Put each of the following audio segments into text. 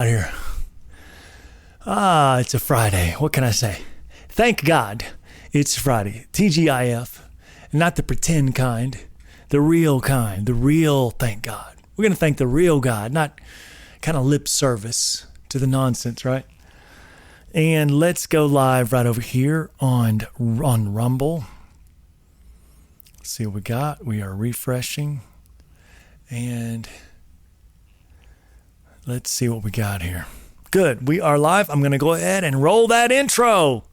Out here. It's a Friday. What can I say? Thank God it's Friday. TGIF. Not the pretend kind. The real kind. The real thank God. We're going to thank the real God, not kind of lip service to the nonsense, right? And let's go live right over here on Rumble. Let's see what we got. We are refreshing. And let's see what we got here. Good. We are live. I'm going to go ahead and roll that intro.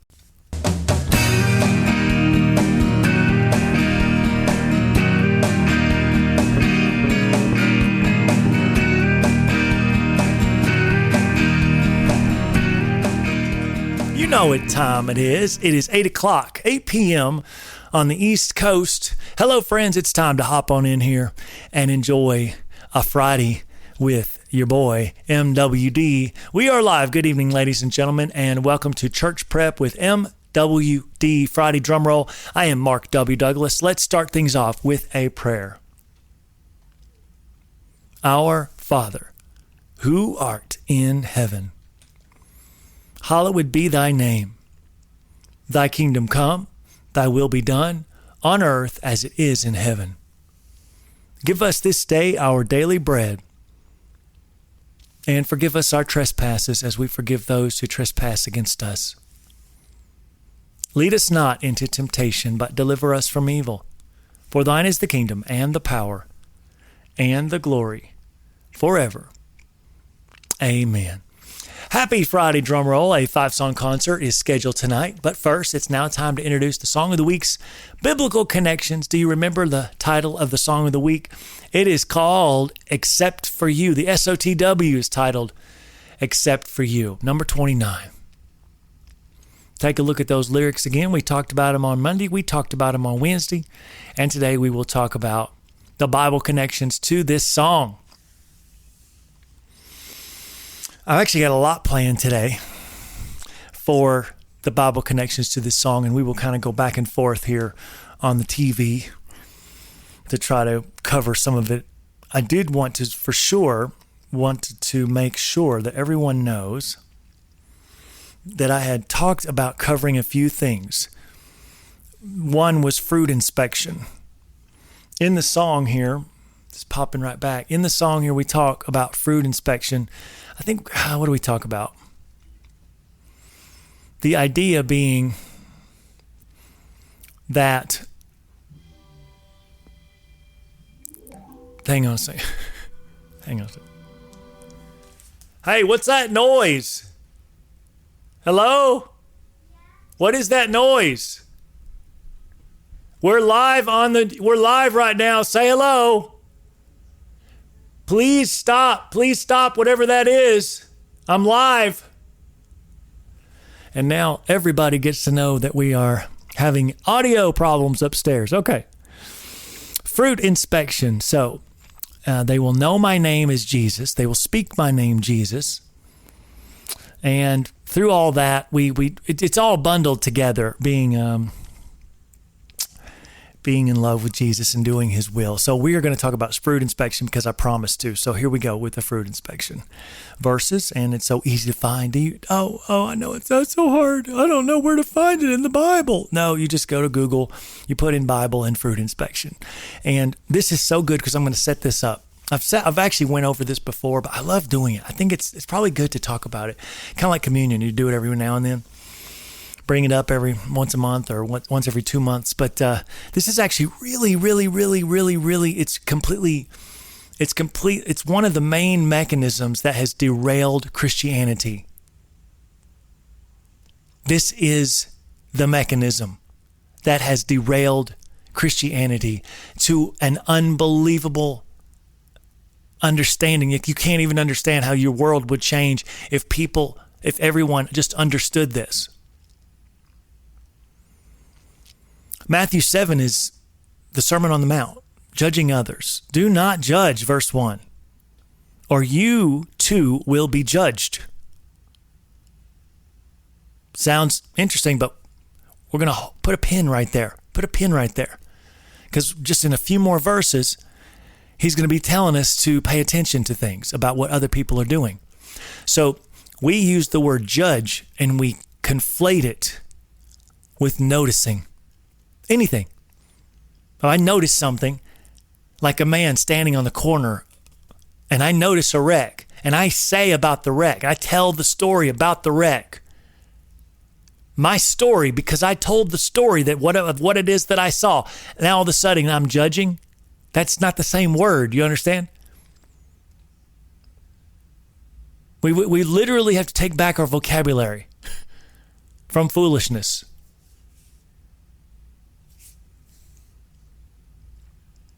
You know what time it is. It is 8 o'clock, 8 p.m. on the East Coast. Hello, friends. It's time to hop on in here and enjoy a Friday with your boy, MWD. We are live. Good evening, ladies and gentlemen, and welcome to Church Prep with MWD Friday Drumroll. I am Mark W. Douglas. Let's start things off with a prayer. Our Father, who art in heaven, hallowed be thy name. Thy kingdom come, thy will be done, on earth as it is in heaven. Give us this day our daily bread, and forgive us our trespasses as we forgive those who trespass against us. Lead us not into temptation, but deliver us from evil. For thine is the kingdom and the power and the glory forever. Amen. Happy Friday, Drumroll. A 5-song concert is scheduled tonight. But first, it's now time to introduce the Song of the Week's biblical connections. Do you remember the title of the Song of the Week? It is called Except for You. The SOTW is titled Except for You, number 29. Take a look at those lyrics again. We talked about them on Monday. We talked about them on Wednesday. And today we will talk about the Bible connections to this song. I've actually got a lot planned today for the Bible connections to this song, and we will kind of go back and forth here on the TV to try to cover some of it. I did want to make sure that everyone knows that I had talked about covering a few things. One was fruit inspection. In the song here, it's popping right back. In the song here, we talk about fruit inspection. I think, what do we talk about? The idea being that, hang on a second. Hey, what's that noise? Hello? What is that noise? We're live right now. Say hello. Please stop, whatever that is. I'm live. And now everybody gets to know that we are having audio problems upstairs. Okay. Fruit inspection. So they will know my name is Jesus. They will speak my name, Jesus. And through all that, it's all bundled together, being in love with Jesus and doing his will. So we are going to talk about fruit inspection because I promised to. So here we go with the fruit inspection verses, and it's so easy to find. I know it's not so hard. I don't know where to find it in the Bible. No, you just go to Google, you put in Bible and fruit inspection. And this is so good because I'm going to set this up. I've actually went over this before, but I love doing it. I think it's probably good to talk about it. Kind of like communion. You do it every now and then. Bring it up every once a month or once every 2 months. But this is actually really, it's complete. It's one of the main mechanisms that has derailed Christianity. This is the mechanism that has derailed Christianity to an unbelievable understanding. You can't even understand how your world would change if everyone just understood this. Matthew 7 is the Sermon on the Mount, judging others. Do not judge, verse 1, or you too will be judged. Sounds interesting, but we're going to put a pin right there. Because just in a few more verses, he's going to be telling us to pay attention to things about what other people are doing. So we use the word judge and we conflate it with noticing anything. If I notice something, like a man standing on the corner, and I notice a wreck, and I say about the wreck, I tell the story about the wreck. My story, because I told the story of what it is that I saw. Now all of a sudden I'm judging. That's not the same word. You understand? We literally have to take back our vocabulary from foolishness.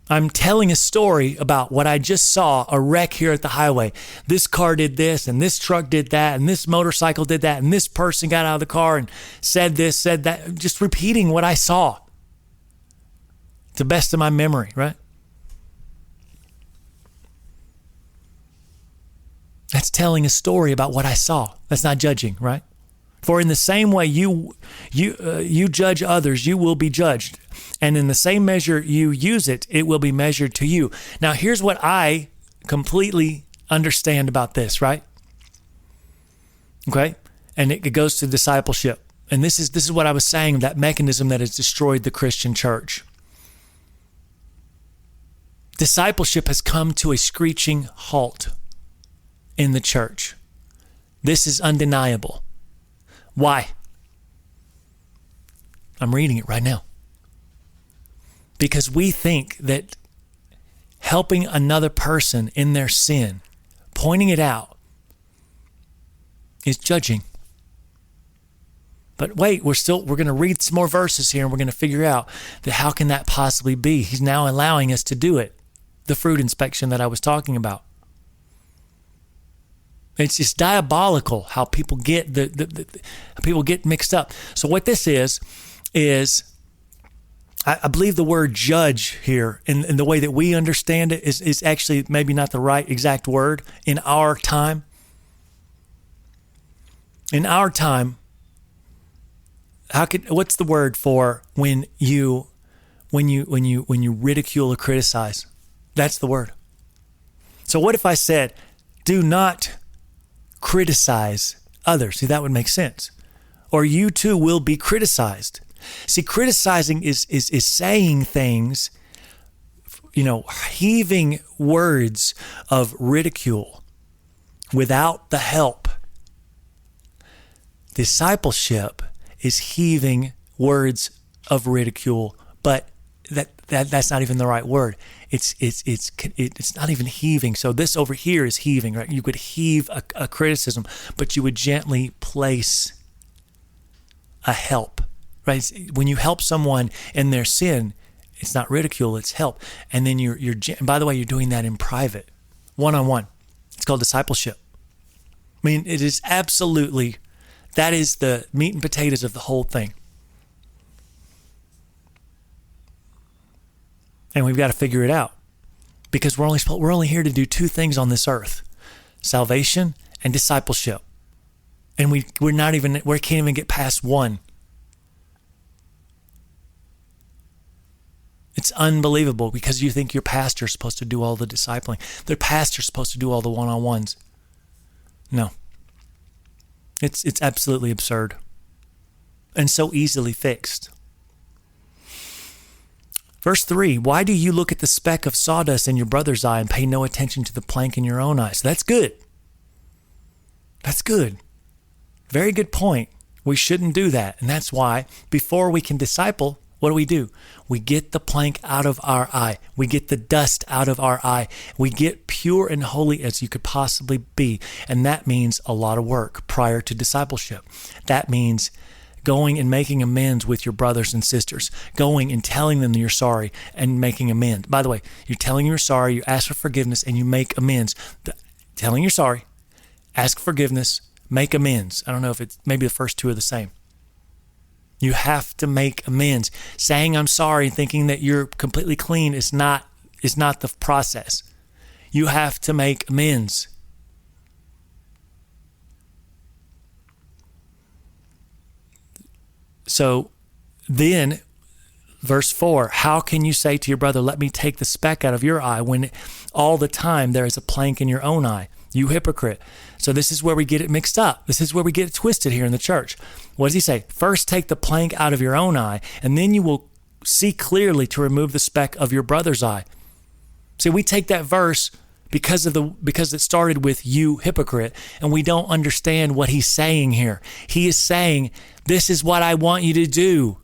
I'm telling a story about what I just saw, a wreck here at the highway. This car did this, and this truck did that, and this motorcycle did that, and this person got out of the car and said this, said that. Just repeating what I saw to the best of my memory, right? That's telling a story about what I saw. That's not judging, right? For in the same way you judge others, you will be judged. And in the same measure you use it, it will be measured to you. Now, here's what I completely understand about this, right? Okay? And it goes to discipleship. And this is what I was saying, that mechanism that has destroyed the Christian church. Discipleship has come to a screeching halt in the church. This is undeniable. Why? I'm reading it right now. Because we think that helping another person in their sin, pointing it out, is judging. But wait, we're going to read some more verses here and we're going to figure out that how can that possibly be? He's now allowing us to do it. The fruit inspection that I was talking about. It's just diabolical how people get people get mixed up. So what this is I believe the word judge here in the way that we understand it is actually maybe not the right exact word in our time. In our time, what's the word for when you ridicule or criticize? That's the word. So what if I said, do not criticize others? See, that would make sense. Or you too will be criticized. See, criticizing is saying things, heaving words of ridicule without the help. Discipleship is heaving words of ridicule, but that's not even the right word. It's not even heaving. So this over here is heaving, right? You could heave a criticism, but you would gently place a help, right? When you help someone in their sin, it's not ridicule, it's help. And then and by the way, you're doing that in private, one-on-one. It's called discipleship. I mean, it is absolutely, that is the meat and potatoes of the whole thing. And we've got to figure it out because we're only here to do two things on this earth: salvation and discipleship. And we can't even get past one. It's unbelievable because you think your pastor's supposed to do all the discipling. Their pastor's supposed to do all the one-on-ones. No. It's absolutely absurd and so easily fixed. Verse 3, why do you look at the speck of sawdust in your brother's eye and pay no attention to the plank in your own eye? So that's good. That's good. Very good point. We shouldn't do that. And that's why before we can disciple, what do? We get the plank out of our eye. We get the dust out of our eye. We get pure and holy as you could possibly be. And that means a lot of work prior to discipleship. That means going and making amends with your brothers and sisters, going and telling them you're sorry and making amends. By the way, you're telling you're sorry, you ask for forgiveness, and you make amends. Telling you're sorry, ask forgiveness, make amends. I don't know if it's maybe the first two are the same. You have to make amends. Saying I'm sorry and thinking that you're completely clean is not the process. You have to make amends. So then, verse 4, how can you say to your brother, let me take the speck out of your eye when all the time there is a plank in your own eye? You hypocrite. So this is where we get it mixed up. This is where we get it twisted here in the church. What does he say? First take the plank out of your own eye, and then you will see clearly to remove the speck of your brother's eye. See, we take that verse because it started with you hypocrite, and we don't understand what he's saying here. He is saying, this is what I want you to do.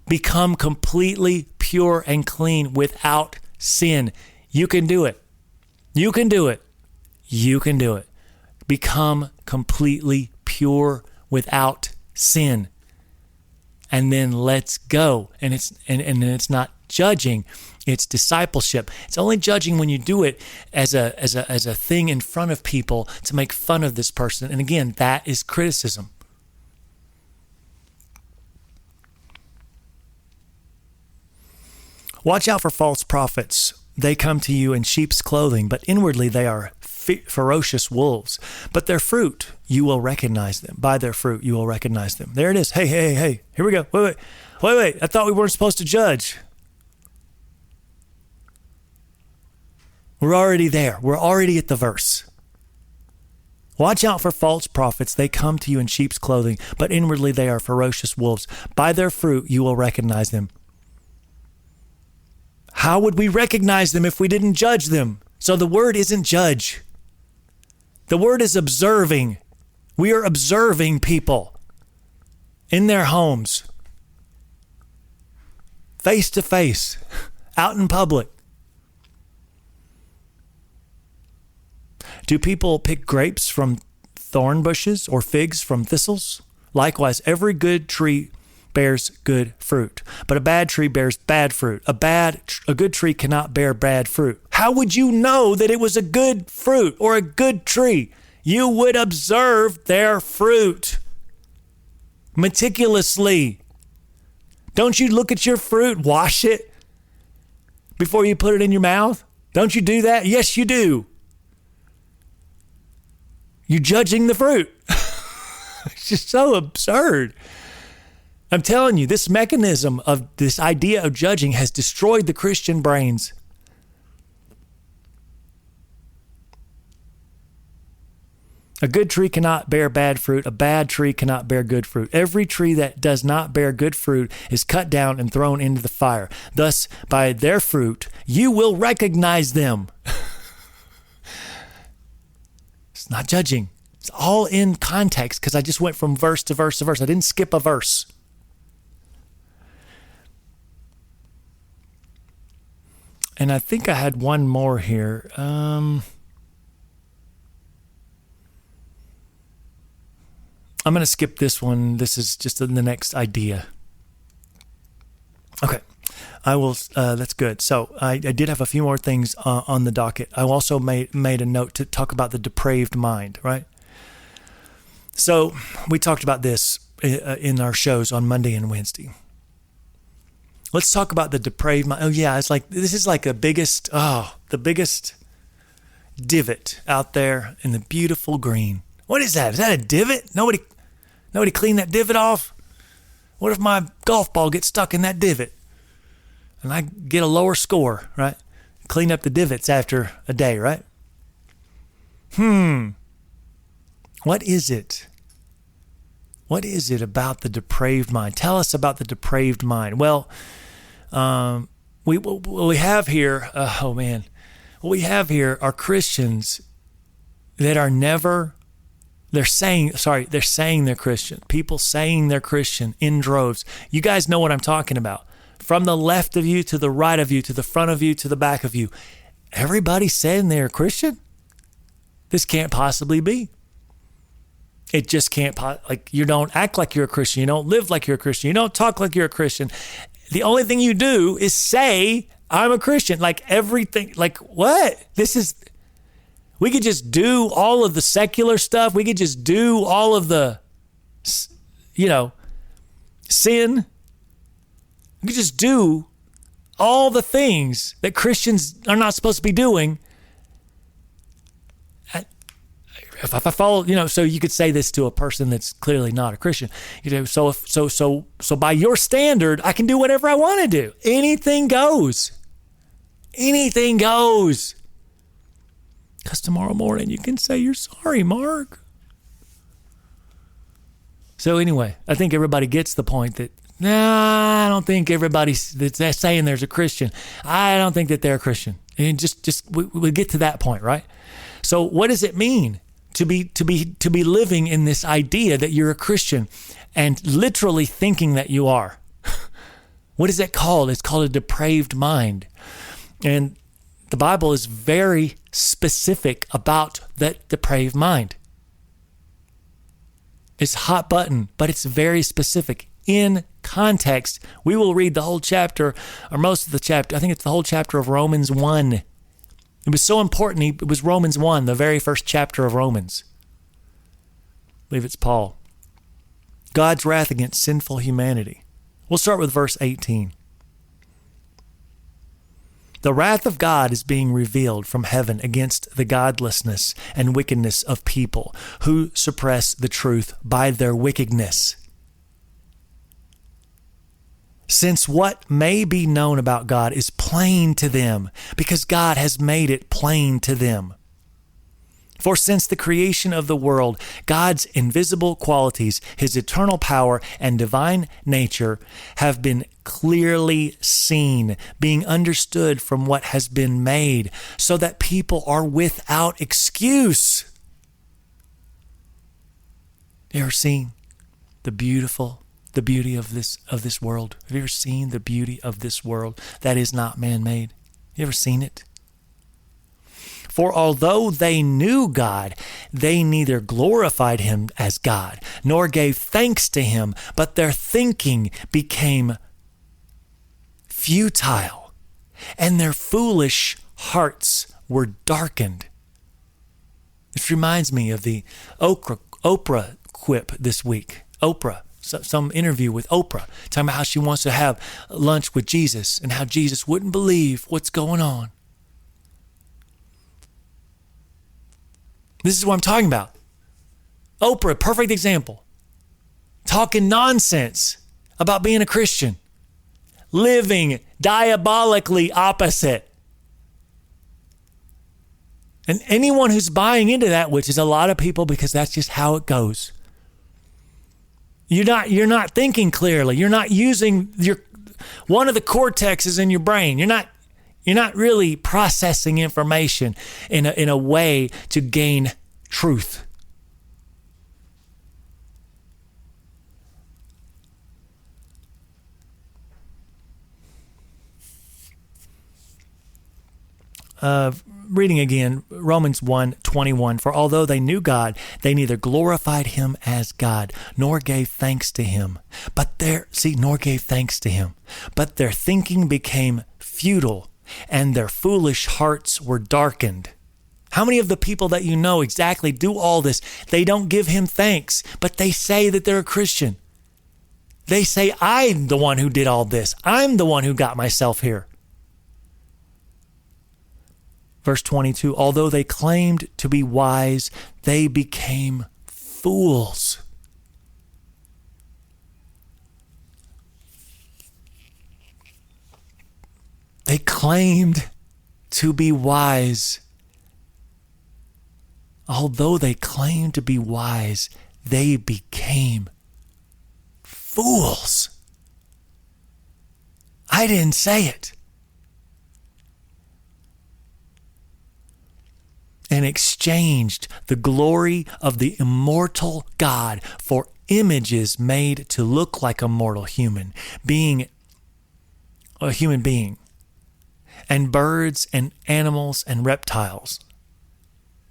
Become completely pure and clean without sin. You can do it. You can do it. You can do it. Become completely pure without sin. And then let's go. And it's not judging, it's discipleship. It's only judging when you do it as a thing in front of people to make fun of this person. And again, that is criticism. Watch out for false prophets. They come to you in sheep's clothing, but inwardly they are ferocious wolves. But their fruit, you will recognize them. By their fruit, you will recognize them. There it is. Hey, here we go. Wait. I thought we weren't supposed to judge. We're already there. We're already at the verse. Watch out for false prophets. They come to you in sheep's clothing, but inwardly they are ferocious wolves. By their fruit, you will recognize them. How would we recognize them if we didn't judge them? So the word isn't judge. The word is observing. We are observing people in their homes, face to face, out in public. Do people pick grapes from thorn bushes or figs from thistles? Likewise, every good tree bears good fruit, but a bad tree bears bad fruit. A good tree cannot bear bad fruit. How would you know that it was a good fruit or a good tree? You would observe their fruit meticulously. Don't you look at your fruit, wash it before you put it in your mouth? Don't you do that? Yes, you do. You're judging the fruit. It's just so absurd. I'm telling you, this mechanism of this idea of judging has destroyed the Christian brains. A good tree cannot bear bad fruit. A bad tree cannot bear good fruit. Every tree that does not bear good fruit is cut down and thrown into the fire. Thus, by their fruit, you will recognize them. It's not judging. It's all in context because I just went from verse to verse to verse. I didn't skip a verse. And I think I had one more here. I'm going to skip this one. This is just the next idea. Okay, I will. That's good. So I did have a few more things on the docket. I also made a note to talk about the depraved mind, right? So we talked about this in our shows on Monday and Wednesday. Let's talk about the depraved mind. Oh yeah, it's like this is like the biggest divot out there in the beautiful green. What is that? Is that a divot? Nobody cleaned that divot off? What if my golf ball gets stuck in that divot and I get a lower score, right? Clean up the divots after a day, right? What is it? What is it about the depraved mind? Tell us about the depraved mind. Well, we have here, what we have here are Christians that are never, they're saying they're Christian. People saying they're Christian in droves. You guys know what I'm talking about. From the left of you to the right of you, to the front of you, to the back of you. Everybody saying they're Christian? This can't possibly be. It just can't, you don't act like you're a Christian. You don't live like you're a Christian. You don't talk like you're a Christian. The only thing you do is say, I'm a Christian. Like everything, like what? We could just do all of the secular stuff. We could just do all of the, sin. We could just do all the things that Christians are not supposed to be doing. If I follow, so you could say this to a person that's clearly not a Christian. So by your standard, I can do whatever I want to do. Anything goes. Anything goes. Because tomorrow morning you can say you're sorry, Mark. So anyway, I think everybody gets the point that, I don't think everybody that's saying there's a Christian, I don't think that they're a Christian. And we get to that point, right? So what does it mean to be living in this idea that you're a Christian and literally thinking that you are? What is that called? It's called a depraved mind. And the Bible is very specific about that depraved mind. It's hot button, but it's very specific. In context, we will read the whole chapter, or most of the chapter. I think it's the whole chapter of Romans 1. It was so important. It was Romans 1, the very first chapter of Romans. I believe it's Paul. God's wrath against sinful humanity. We'll start with verse 18. The wrath of God is being revealed from heaven against the godlessness and wickedness of people who suppress the truth by their wickedness. Since what may be known about God is plain to them, because God has made it plain to them. For since the creation of the world, God's invisible qualities, his eternal power and divine nature have been clearly seen, being understood from what has been made, so that people are without excuse. You ever seen the beauty of this world? Have you ever seen the beauty of this world that is not man-made? You ever seen it? For although they knew God, they neither glorified him as God, nor gave thanks to him, but their thinking became futile, and their foolish hearts were darkened. This reminds me of the Oprah quip this week. Oprah, some interview with Oprah, talking about how she wants to have lunch with Jesus and how Jesus wouldn't believe what's going on. This is what I'm talking about. Oprah, perfect example. Talking nonsense about being a Christian. Living diabolically opposite. And anyone who's buying into that, which is a lot of people, because that's just how it goes. You're not thinking clearly. You're not using one of the cortexes in your brain. You're not really processing information in a way to gain truth. Reading again, Romans 1:21. For although they knew God, they neither glorified him as God, nor gave thanks to him. But their thinking became futile, and their foolish hearts were darkened. How many of the people that you know exactly do all this? They don't give him thanks, but they say that they're a Christian. They say, I'm the one who did all this. I'm the one who got myself here. Verse 22, although they claimed to be wise, they became fools. They claimed to be wise. Although they claimed to be wise, they became fools. I didn't say it. And exchanged the glory of the immortal God for images made to look like a mortal human being, and birds and animals and reptiles.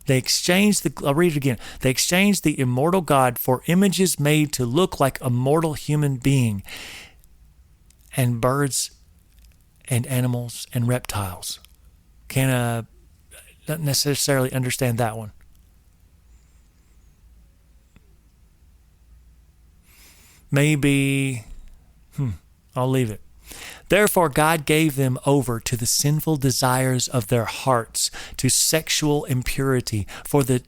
I'll read it again. They exchanged the immortal God for images made to look like a mortal human being, and birds and animals and reptiles. Not necessarily understand that one. Maybe, I'll leave it. Therefore, God gave them over to the sinful desires of their hearts, to sexual impurity, for the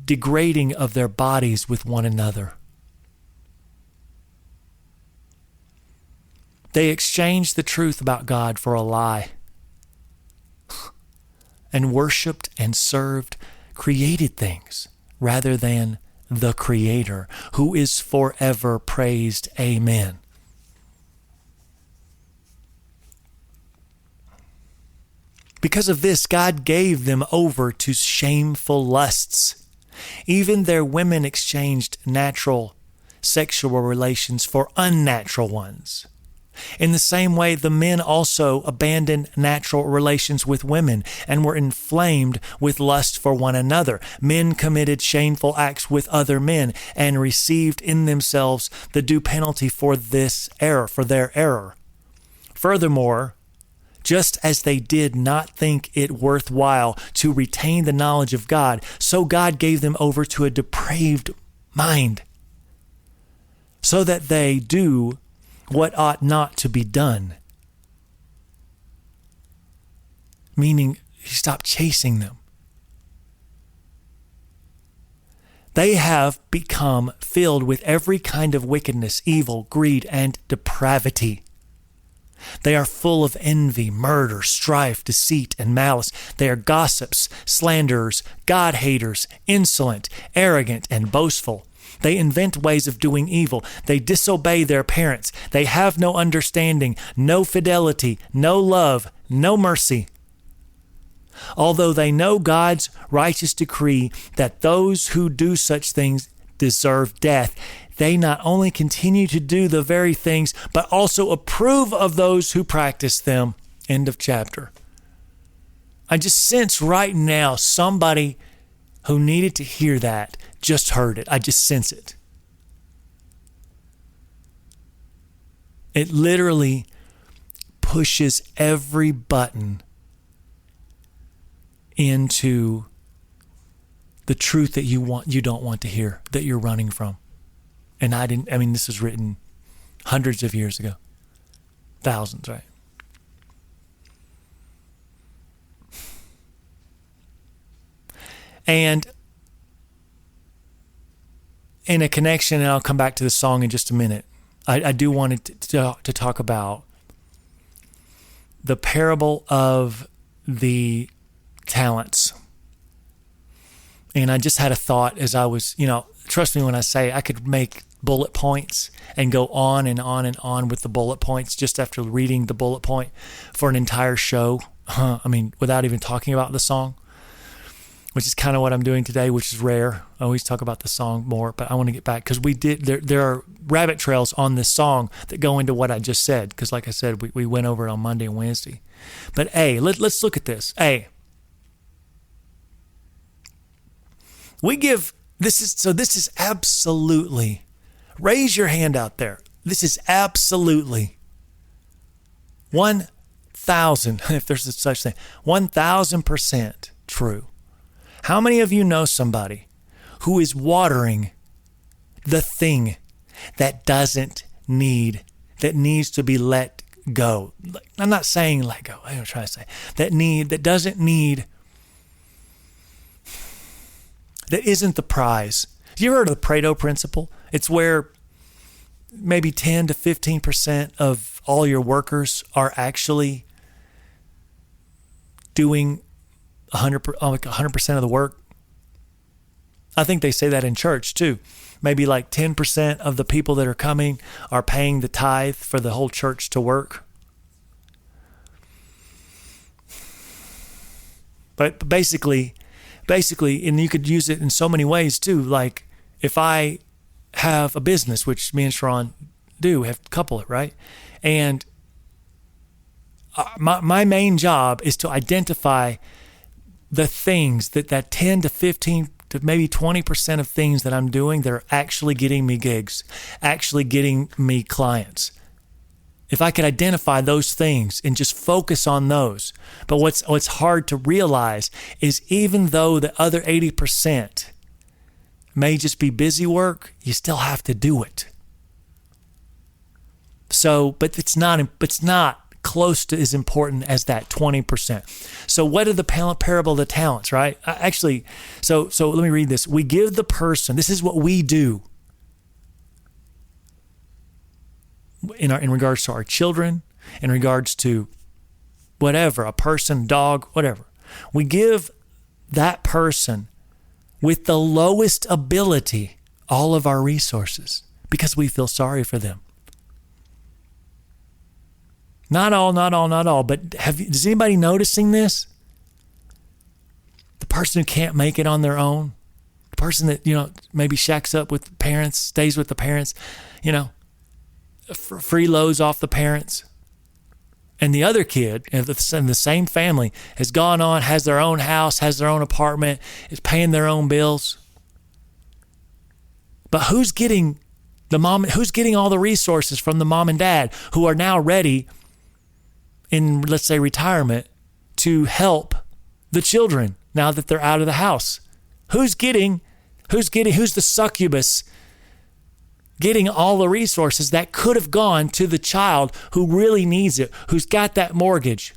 degrading of their bodies with one another. They exchanged the truth about God for a lie and worshiped and served created things rather than the Creator, who is forever praised. Amen. Because of this, God gave them over to shameful lusts. Even their women exchanged natural sexual relations for unnatural ones. In the same way, the men also abandoned natural relations with women and were inflamed with lust for one another. Men committed shameful acts with other men and received in themselves the due penalty for this error, for their error. Furthermore, just as they did not think it worthwhile to retain the knowledge of God, so God gave them over to a depraved mind, so that they do what ought not to be done. Meaning, he stopped chasing them. They have become filled with every kind of wickedness, evil, greed, and depravity. They are full of envy, murder, strife, deceit, and malice. They are gossips, slanderers, God-haters, insolent, arrogant, and boastful. They invent ways of doing evil. They disobey their parents. They have no understanding, no fidelity, no love, no mercy. Although they know God's righteous decree that those who do such things deserve death, they not only continue to do the very things, but also approve of those who practice them. End of chapter. I just sense right now somebody who needed to hear that just heard it. I just sense it. It literally pushes every button into the truth that you don't want to hear, that you're running from. And this was written hundreds of years ago. Thousands, right? And in a connection, and I'll come back to the song in just a minute, I do want to talk about the parable of the talents. And I just had a thought as I was, trust me when I say I could make bullet points and go on and on and on with the bullet points just after reading the bullet point for an entire show. Without even talking about the song, which is kind of what I'm doing today, which is rare. I always talk about the song more, but I want to get back because there are rabbit trails on this song that go into what I just said. Because like I said, we went over it on Monday and Wednesday. But let's look at this. This is absolutely, raise your hand out there. This is absolutely 1,000, if there's such thing, 1,000% true. How many of you know somebody who is watering the thing that needs to be let go? I'm not saying let go. I'm trying to say that isn't the prize. You ever heard of the Pareto principle? It's where maybe 10 to 15% of all your workers are actually doing 100% of the work. I think they say that in church too. Maybe like 10% of the people that are coming are paying the tithe for the whole church to work. But basically, and you could use it in so many ways too. Like if I have a business, which me and Sharon have couple it, right? And my main job is to identify the things that 10 to 15 to maybe 20% of things that I'm doing that are actually getting me gigs, actually getting me clients. If I could identify those things and just focus on those. But what's hard to realize is even though the other 80% may just be busy work, you still have to do it. So, but it's not close to as important as that 20%. So what are the parable of the talents, right? Actually, so let me read this. We give the person, this is what we do in regards to our children, in regards to whatever, a person, dog, whatever. We give that person with the lowest ability all of our resources because we feel sorry for them. Not all, but is anybody noticing this? The person who can't make it on their own, the person that, maybe shacks up with parents, stays with the parents, freeloads off the parents. And the other kid in the same family has gone on, has their own house, has their own apartment, is paying their own bills. But who's getting all the resources from the mom and dad who are now ready in, let's say, retirement to help the children now that they're out of the house? Who's the succubus getting all the resources that could have gone to the child who really needs it, who's got that mortgage,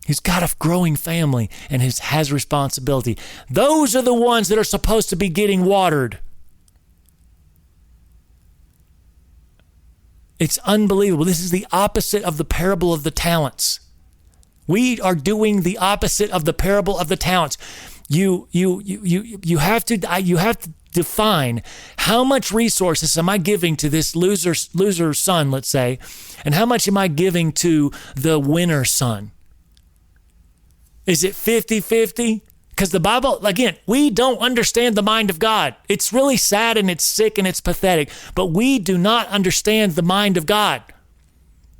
who's got a growing family and has responsibility? Those are the ones that are supposed to be getting watered. It's unbelievable. This is the opposite of the parable of the talents. We are doing the opposite of the parable of the talents. You have to define how much resources am I giving to this loser son, let's say, and how much am I giving to the winner son? Is it 50-50? Because the Bible, again, we don't understand the mind of God. It's really sad and it's sick and it's pathetic, but we do not understand the mind of God.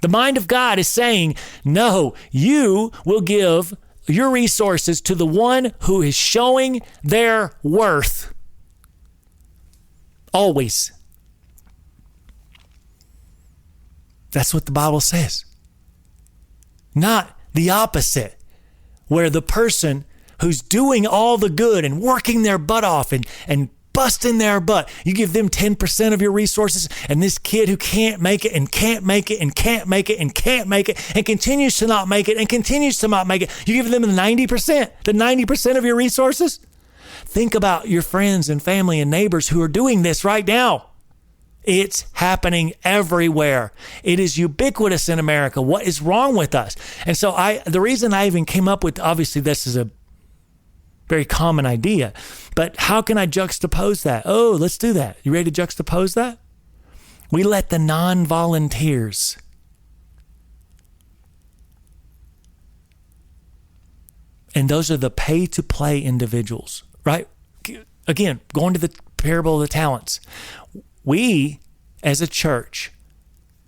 The mind of God is saying, no, you will give your resources to the one who is showing their worth. Always. That's what the Bible says. Not the opposite, where the person who's doing all the good and working their butt off and busting their butt, you give them 10% of your resources, and this kid who can't make it and can't make it and can't make it and can't make it and continues to not make it and continues to not make it, you give them the 90% of your resources? Think about your friends and family and neighbors who are doing this right now. It's happening everywhere. It is ubiquitous in America. What is wrong with us? And so the reason I even came up with, obviously this is a very common idea, but how can I juxtapose that? Oh, let's do that. You ready to juxtapose that? We let the non-volunteers and those are the pay-to-play individuals, right? Again, going to the parable of the talents. We, as a church,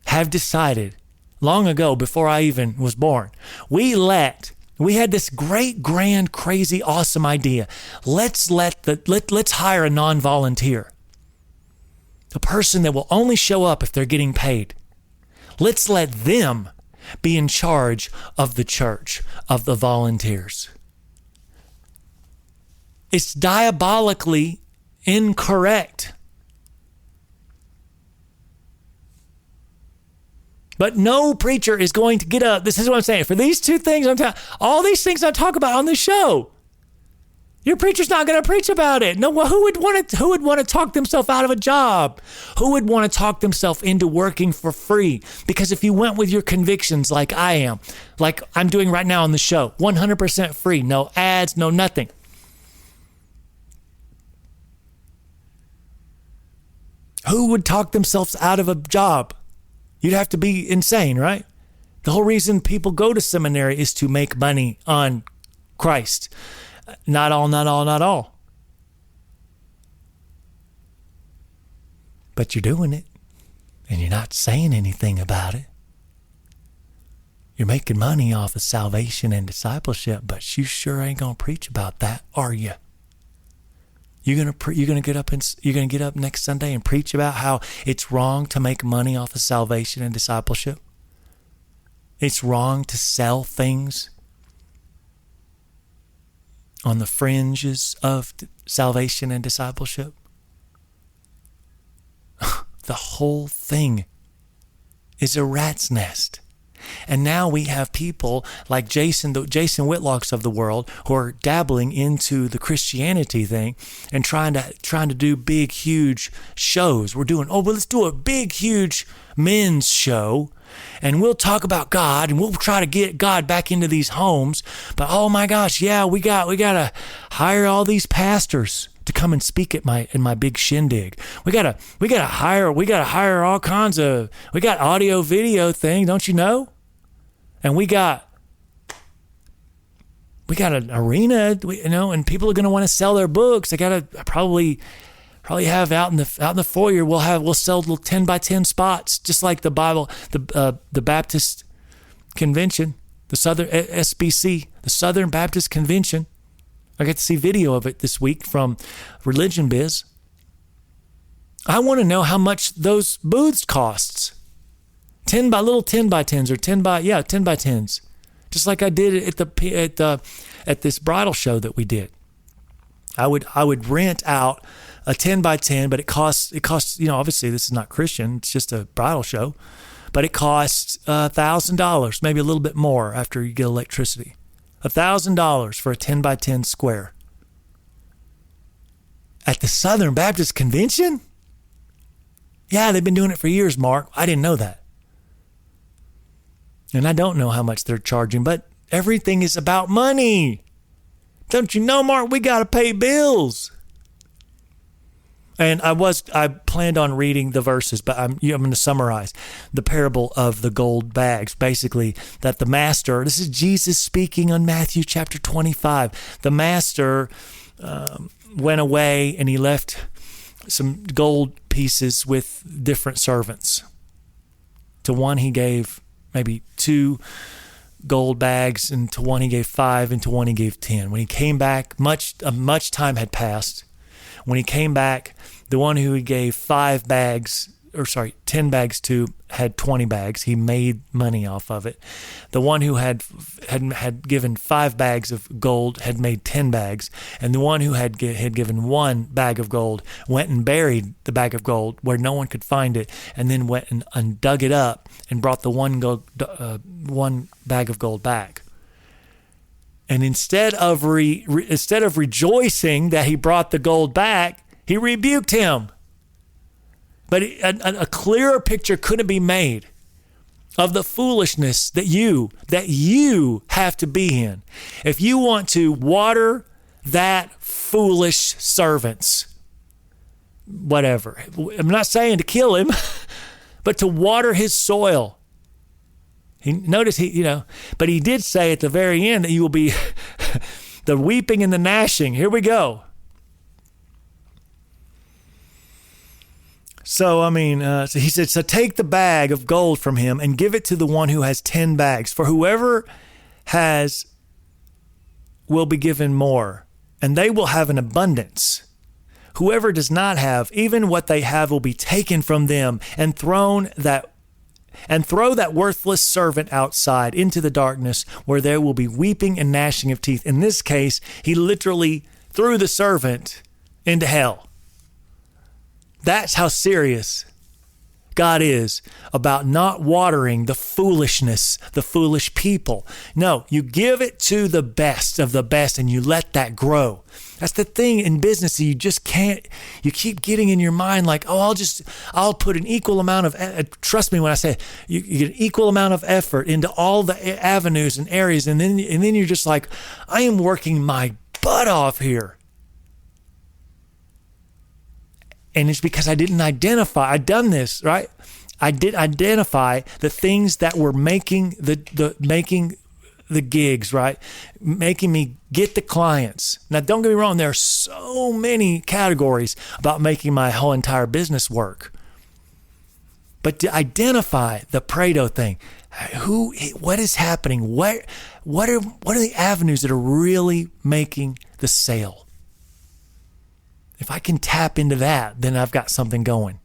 have decided long ago, before I even was born, we had this great, grand, crazy, awesome idea. Let's hire a non-volunteer, a person that will only show up if they're getting paid. Let's let them be in charge of the church, of the volunteers. It's diabolically incorrect. But no preacher is going to get up. This is what I'm saying. For these two things, all these things I talk about on this show, your preacher's not going to preach about it. No, well, who would want to talk themselves out of a job? Who would want to talk themselves into working for free? Because if you went with your convictions like I am, like I'm doing right now on the show, 100% free, no ads, no nothing. Who would talk themselves out of a job? You'd have to be insane, right? The whole reason people go to seminary is to make money on Christ. Not all. But you're doing it, and you're not saying anything about it. You're making money off of salvation and discipleship, but you sure ain't gonna preach about that, are you? You're gonna get up next Sunday and preach about how it's wrong to make money off of salvation and discipleship. It's wrong to sell things on the fringes of salvation and discipleship. The whole thing is a rat's nest. And now we have people like Jason Whitlocks of the world who are dabbling into the Christianity thing and trying to do big, huge shows. Let's do a big, huge men's show, and we'll talk about God, and we'll try to get God back into these homes. But oh my gosh, yeah, we gotta hire all these pastors to come and speak at my big shindig. We gotta hire all kinds of. We got audio, video thing, don't you know? And we got an arena, and people are gonna want to sell their books. They gotta probably have out in the foyer. We'll sell little 10 by 10 spots, just like the Bible, the Baptist Convention, the Southern SBC, the Southern Baptist Convention. I got to see video of it this week from Religion Biz. I want to know how much those booths costs. 10 by 10s or 10 by 10s, just like I did at this bridal show that we did. I would rent out a 10 by 10, but it costs, obviously this is not Christian, it's just a bridal show, but it costs $1,000, maybe a little bit more after you get electricity. $1,000 for a 10 by 10 square. At the Southern Baptist Convention? Yeah, they've been doing it for years, Mark. I didn't know that. And I don't know how much they're charging, but everything is about money. Don't you know, Mark? We got to pay bills. And I planned on reading the verses, but I'm going to summarize the parable of the gold bags. Basically, that the master, this is Jesus speaking on Matthew chapter 25. The master went away and he left some gold pieces with different servants. To one he gave maybe 2 gold bags, and to one he gave 5, and to one he gave 10. When he came back, much time had passed. When he came back, the one who he gave 10 bags to had 20 bags. He made money off of it. The one who had given 5 bags of gold had made 10 bags. And the one who had given 1 bag of gold went and buried the bag of gold where no one could find it, and then went and dug it up and brought the 1 bag of gold back. And instead of rejoicing that he brought the gold back, he rebuked him. But a clearer picture couldn't be made of the foolishness that you have to be in if you want to water that foolish servant's whatever. I'm not saying to kill him, but to water his soil. But he did say at the very end that you will be the weeping and the gnashing. Here we go. So, he said, so take the bag of gold from him and give it to the one who has 10 bags. For whoever has will be given more, and they will have an abundance. Whoever does not have, even what they have will be taken from them, and throw that worthless servant outside into the darkness, where there will be weeping and gnashing of teeth. In this case, he literally threw the servant into hell. That's how serious God is about not watering the foolishness, the foolish people. No, you give it to the best of the best and you let that grow. That's the thing in business. You just can't, you keep getting in your mind like, I'll put an equal amount of, trust me when I say you get an equal amount of effort into all the avenues and areas. And then you're just like, I am working my butt off here. And it's because I didn't identify, I'd done this, right? I did identify the things that were making the gigs, right? Making me get the clients. Now, don't get me wrong, there are so many categories about making my whole entire business work. But to identify the Pareto thing, what is happening? What are the avenues that are really making the sale? If I can tap into that, then I've got something going.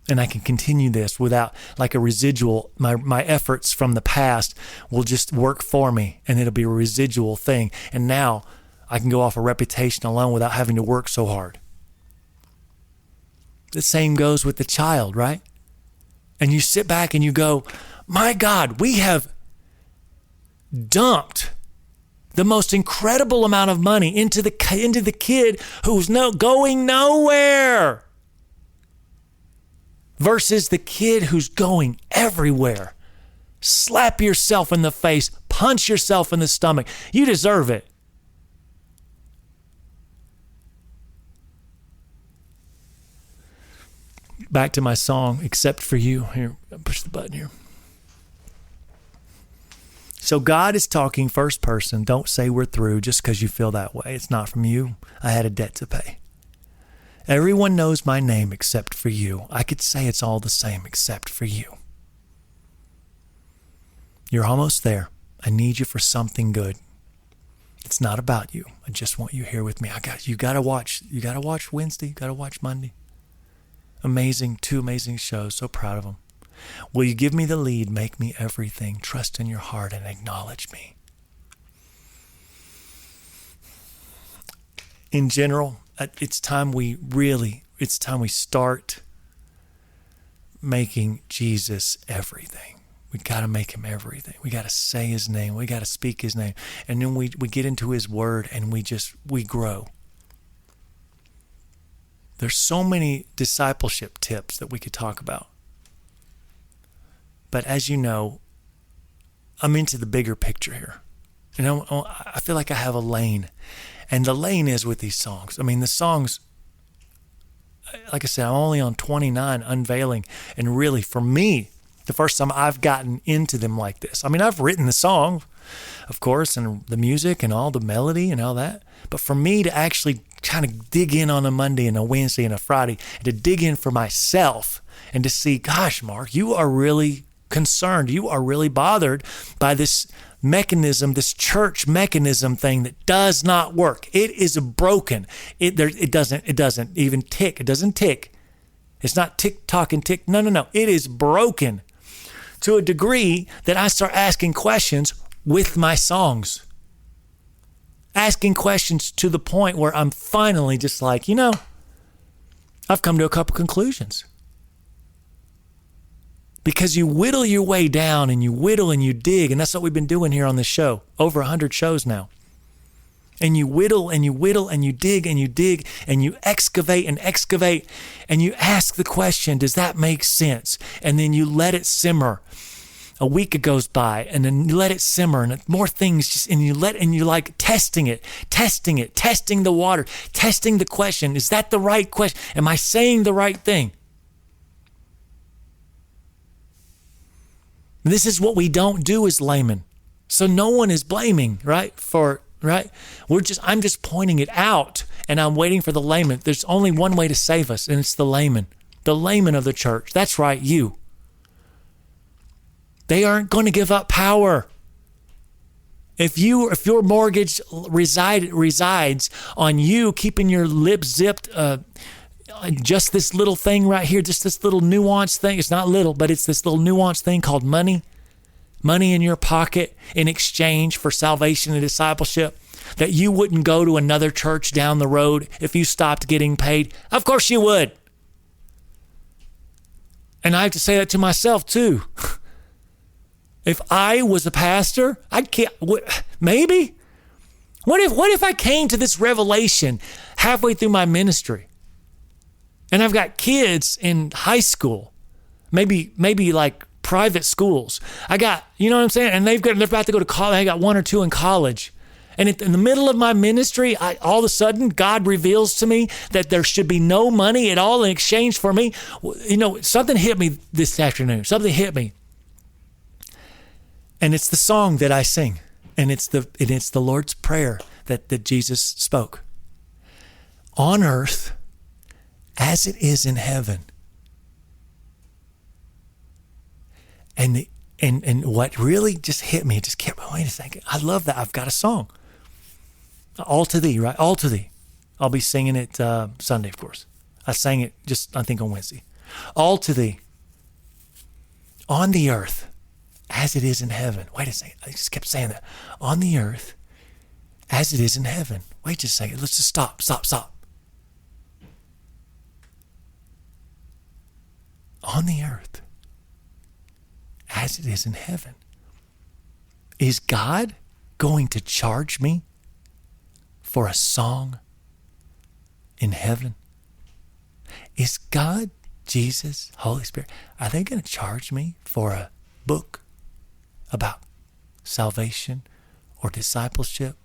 And I can continue this without like a residual. My efforts from the past will just work for me, and it'll be a residual thing. And now I can go off a reputation alone without having to work so hard. The same goes with the child, right? And you sit back and you go, my God, we have dumped the most incredible amount of money into the kid who's going nowhere versus the kid who's going everywhere. Slap yourself in the face, punch yourself in the stomach. You deserve it. Back to my song, Except for You. Here, push the button here. So God is talking first person. Don't say we're through just because you feel that way. It's not from you. I had a debt to pay. Everyone knows my name except for you. I could say it's all the same except for you. You're almost there. I need you for something good. It's not about you. I just want you here with me. You gotta watch Wednesday. You gotta watch Monday. Amazing, 2 amazing shows. So proud of them. Will you give me the lead, make me everything, trust in your heart and acknowledge me? In general, it's time we start making Jesus everything. We got to make him everything. We got to say his name. We got to speak his name. And then we get into his word and we grow. There's so many discipleship tips that we could talk about. But as you know, I'm into the bigger picture here. You know, I feel like I have a lane. And the lane is with these songs. I mean, the songs, like I said, I'm only on 29 unveiling. And really, for me, the first time I've gotten into them like this. I mean, I've written the song, of course, and the music and all the melody and all that. But for me to actually kind of dig in on a Monday and a Wednesday and a Friday, and to dig in for myself and to see, gosh, Mark, you are really concerned. You are really bothered by this mechanism, this church mechanism thing that does not work. It is broken. It doesn't even tick. It doesn't tick. It's not tick, tock, and tick. No. It is broken to a degree that I start asking questions with my songs. Asking questions to the point where I'm finally just like, I've come to a couple conclusions. Because you whittle your way down and you whittle and you dig, and that's what we've been doing here on this show, over 100 shows now. And you whittle and you whittle and you dig and you excavate and you ask the question, does that make sense? And then you let it simmer. A week goes by and then you let it simmer and more things and you're like testing the water, testing the question. Is that the right question? Am I saying the right thing? This is what we don't do as laymen. So no one is blaming, right? I'm just pointing it out and I'm waiting for the layman. There's only one way to save us, and it's the layman of the church. That's right, you. They aren't going to give up power. If your mortgage resides on you keeping your lips zipped, just this little thing right here, just this little nuanced thing. It's not little, but it's this little nuanced thing called money. Money in your pocket in exchange for salvation and discipleship. That you wouldn't go to another church down the road if you stopped getting paid. Of course you would. And I have to say that to myself too. If I was a pastor, maybe. What if I came to this revelation halfway through my ministry? And I've got kids in high school, maybe like private schools. I got, you know what I'm saying? And they're about to go to college. I got 1 or 2 in college. And in the middle of my ministry, all of a sudden, God reveals to me that there should be no money at all in exchange for me. Something hit me this afternoon. Something hit me. And it's the song that I sing. And it's the Lord's Prayer that Jesus spoke. On earth, as it is in heaven. And what really just hit me, just kept, wait a second. I love that. I've got a song. All to Thee, right? All to Thee. I'll be singing it Sunday, of course. I sang it I think on Wednesday. All to Thee. On the earth, as it is in heaven. Wait a second. I just kept saying that. On the earth, as it is in heaven. Wait just a second. Let's just stop. On the earth, as it is in heaven. Is God going to charge me for a song in heaven? Is God, Jesus, Holy Spirit, are they going to charge me for a book about salvation or discipleship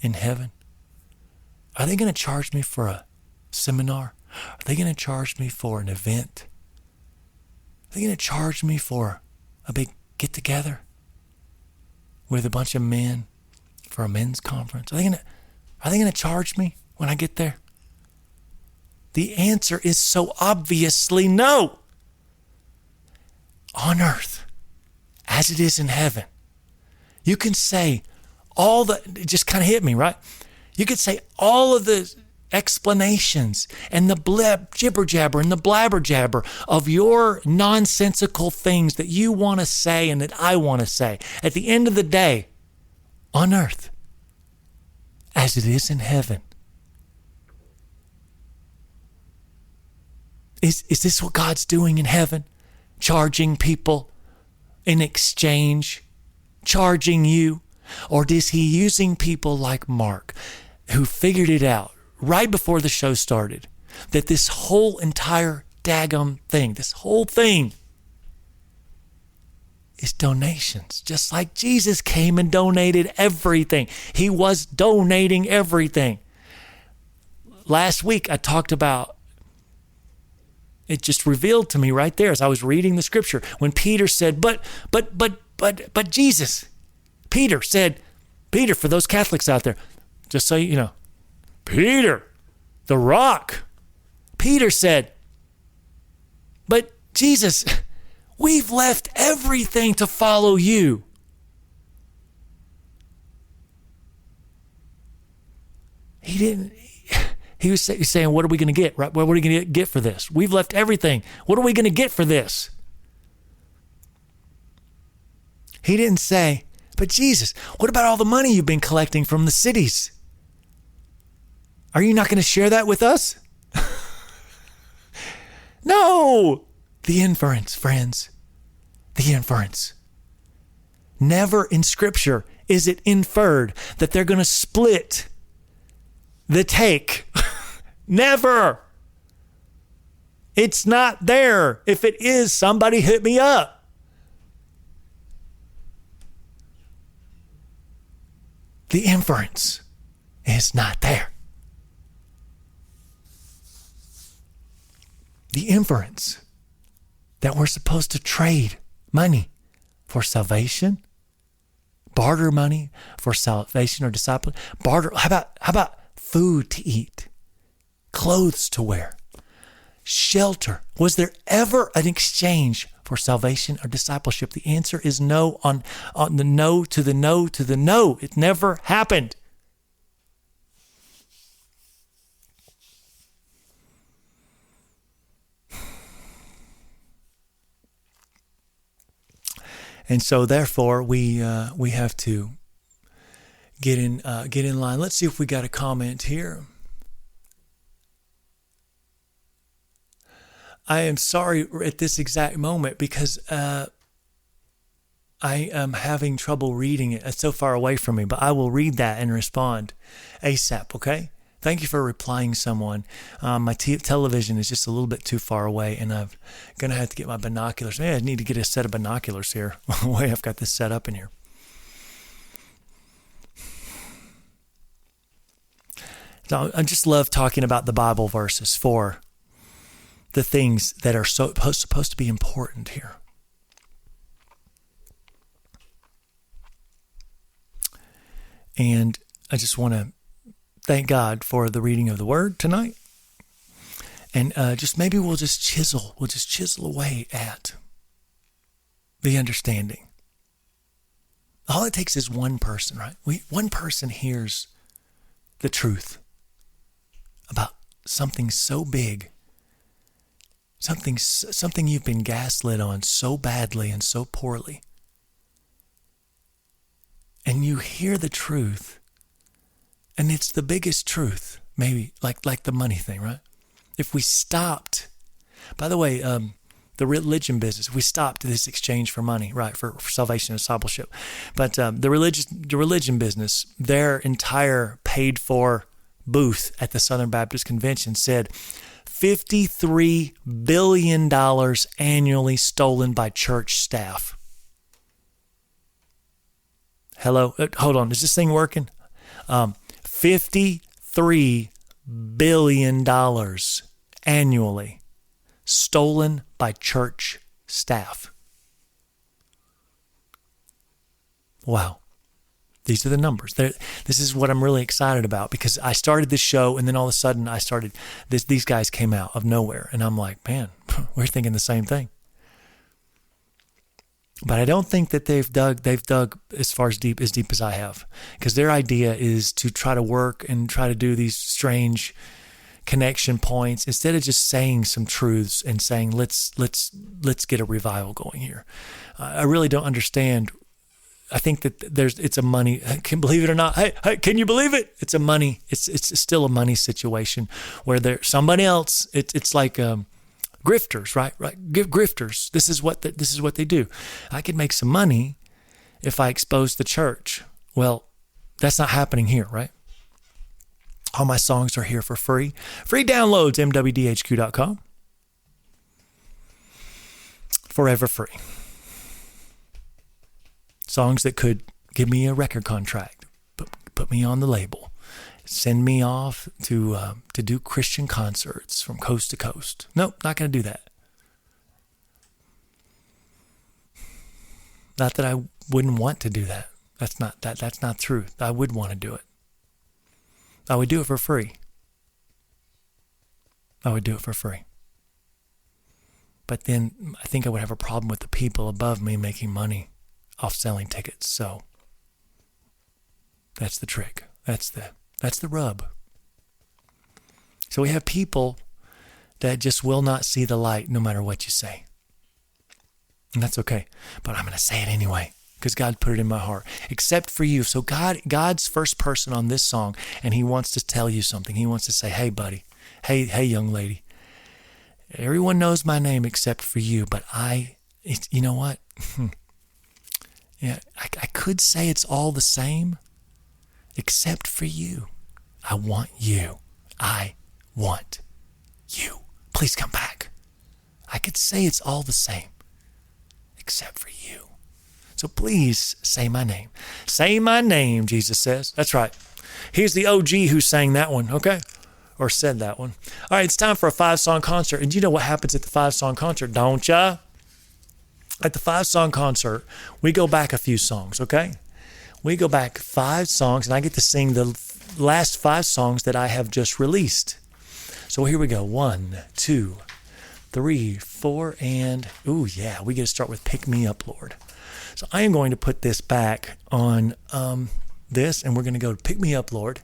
in heaven? Are they going to charge me for a seminar? Are they going to charge me for an event? Are they going to charge me for a big get-together with a bunch of men for a men's conference? Are they going to charge me when I get there? The answer is so obviously no. On earth, as it is in heaven. You can say it just kind of hit me, right? You could say all of the explanations and the jibber jabber and the blabber jabber of your nonsensical things that you want to say and that I want to say. At the end of the day, on earth, as it is in heaven. Is this what God's doing in heaven? Charging people in exchange? Charging you? Or is he using people like Mark, who figured it out right before the show started, that this whole entire daggum thing, this whole thing is donations, just like Jesus came and donated everything. He was donating everything. Last week I talked about, it just revealed to me right there as I was reading the scripture, when Peter said, but Jesus, Peter said, Peter, for those Catholics out there, just so you know, Peter, the rock. Peter said, but Jesus, we've left everything to follow you. He was saying, what are we going to get? Right? What are we going to get for this? We've left everything. What are we going to get for this? He didn't say, but Jesus, what about all the money you've been collecting from the cities? Are you not going to share that with us? No. The inference, friends. The inference. Never in Scripture is it inferred that they're going to split the take. Never. It's not there. If it is, somebody hit me up. The inference is not there. The inference that we're supposed to trade money for salvation, barter money for salvation or disciple, barter. How about food to eat, clothes to wear, shelter? Was there ever an exchange for salvation or discipleship? The answer is no on the no to the no to the no. It never happened. And so, therefore, we have to get in line. Let's see if we got a comment here. I am sorry at this exact moment because I am having trouble reading it. It's so far away from me, but I will read that and respond ASAP. Okay. Thank you for replying, someone. My television is just a little bit too far away, and I'm going to have to get my binoculars. Maybe I need to get a set of binoculars here, the way I've got this set up in here. So I just love talking about the Bible verses for the things that are supposed to be important here. And I just want to thank God for the reading of the Word tonight. And just maybe we'll just chisel away at the understanding. All it takes is one person, right? One person hears the truth about something so big, something you've been gaslit on so badly and so poorly. And you hear the truth, and it's the biggest truth, maybe like the money thing, right? If we stopped, by the way, The religion business. We stopped this exchange for money, right, for salvation and discipleship. But the religion business, their entire paid-for booth at the Southern Baptist Convention said $53 billion annually stolen by church staff. Hello? Hold on. Is this thing working? $53 billion annually stolen by church staff. Wow. These are the numbers. This is what I'm really excited about, because I started this show and then all of a sudden these guys came out of nowhere and I'm like, man, we're thinking the same thing. But I don't think that they've dug as far as deep as I have, because their idea is to try to work and try to do these strange connection points instead of just saying some truths and saying let's get a revival going here. I really don't understand. I think that it's a money. Can believe it or not? Hey, can you believe it? It's a money. It's still a money situation where there's somebody else. It's like grifters, right? Grifters. This is what they do. I could make some money if I expose the church. Well, that's not happening here, right? All my songs are here for free. Free downloads, MWDHQ.com. Forever free. Songs that could give me a record contract, put me on the label, send me off to do Christian concerts from coast to coast. Nope, not going to do that. Not that I wouldn't want to do that. That's not true. I would want to do it. I would do it for free. But then I think I would have a problem with the people above me making money off selling tickets. So that's the trick. That's the rub. So we have people that just will not see the light no matter what you say. And that's okay. But I'm going to say it anyway, because God put it in my heart. Except for you. So God's first person on this song, and he wants to tell you something. He wants to say, hey, buddy. Hey, young lady. Everyone knows my name except for you, but you know what? Yeah, I could say it's all the same, except for you. I want you. I want you. Please come back. I could say it's all the same, except for you. So please say my name. Say my name, Jesus says. That's right. Here's the OG who sang that one, okay? Or said that one. All right, it's time for a 5-song concert. And you know what happens at the 5-song concert, don't ya? At the 5-song concert, we go back a few songs, okay? We go back 5 songs, and I get to sing the last 5 songs that I have just released. So here we go. 1, 2, 3, 4, and, ooh, yeah, we get to start with Pick Me Up, Lord. So I am going to put this back on this, and we're going to go to Pick Me Up, Lord.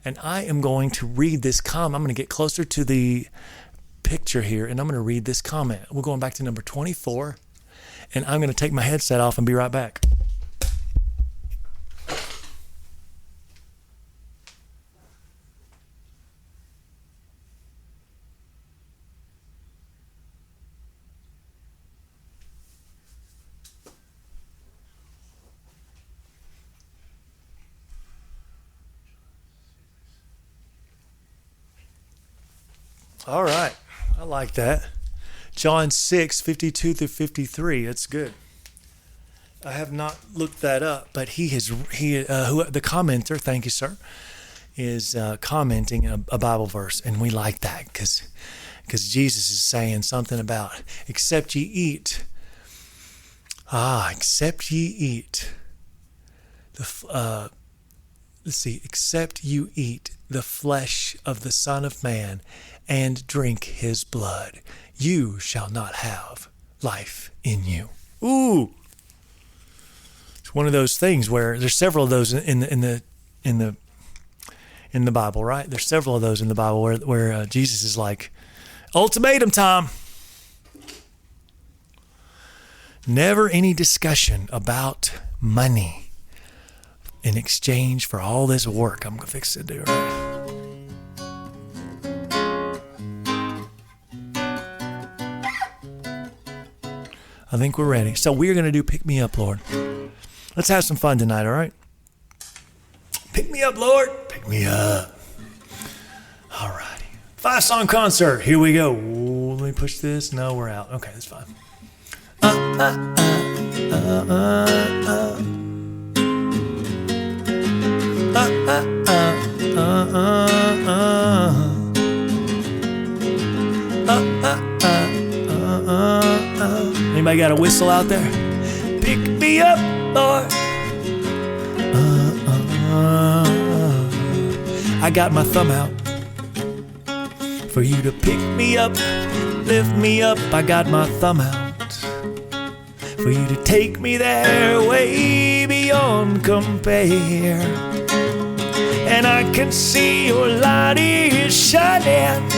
And I am going to read this comment. I'm going to get closer to the picture here, and I'm going to read this comment. We're going back to number 24, and I'm going to take my headset off and be right back. All right. I like that. John 6, 52 through 53. That's good. I have not looked that up, but the commenter, thank you, sir, is commenting a Bible verse, and we like that because Jesus is saying something about, except ye eat. Except ye eat. Except you eat the flesh of the Son of Man and drink his blood, you shall not have life in you. Ooh, it's one of those things where there's several of those in the Bible, right? There's several of those in the Bible where Jesus is like, ultimatum time. Never any discussion about money in exchange for all this work I'm going to fix to do, right? I think we're ready. So we're going to do Pick Me Up, Lord. Let's have some fun tonight, all right? Pick me up, Lord. Pick me up. All righty. 5-song concert. Here we go. Ooh, let me push this. No, we're out. Okay, that's fine. Anybody got a whistle out there? Pick me up, Lord. I got my thumb out for you to pick me up, lift me up. I got my thumb out for you to take me there, way beyond compare. And I can see your light is shining,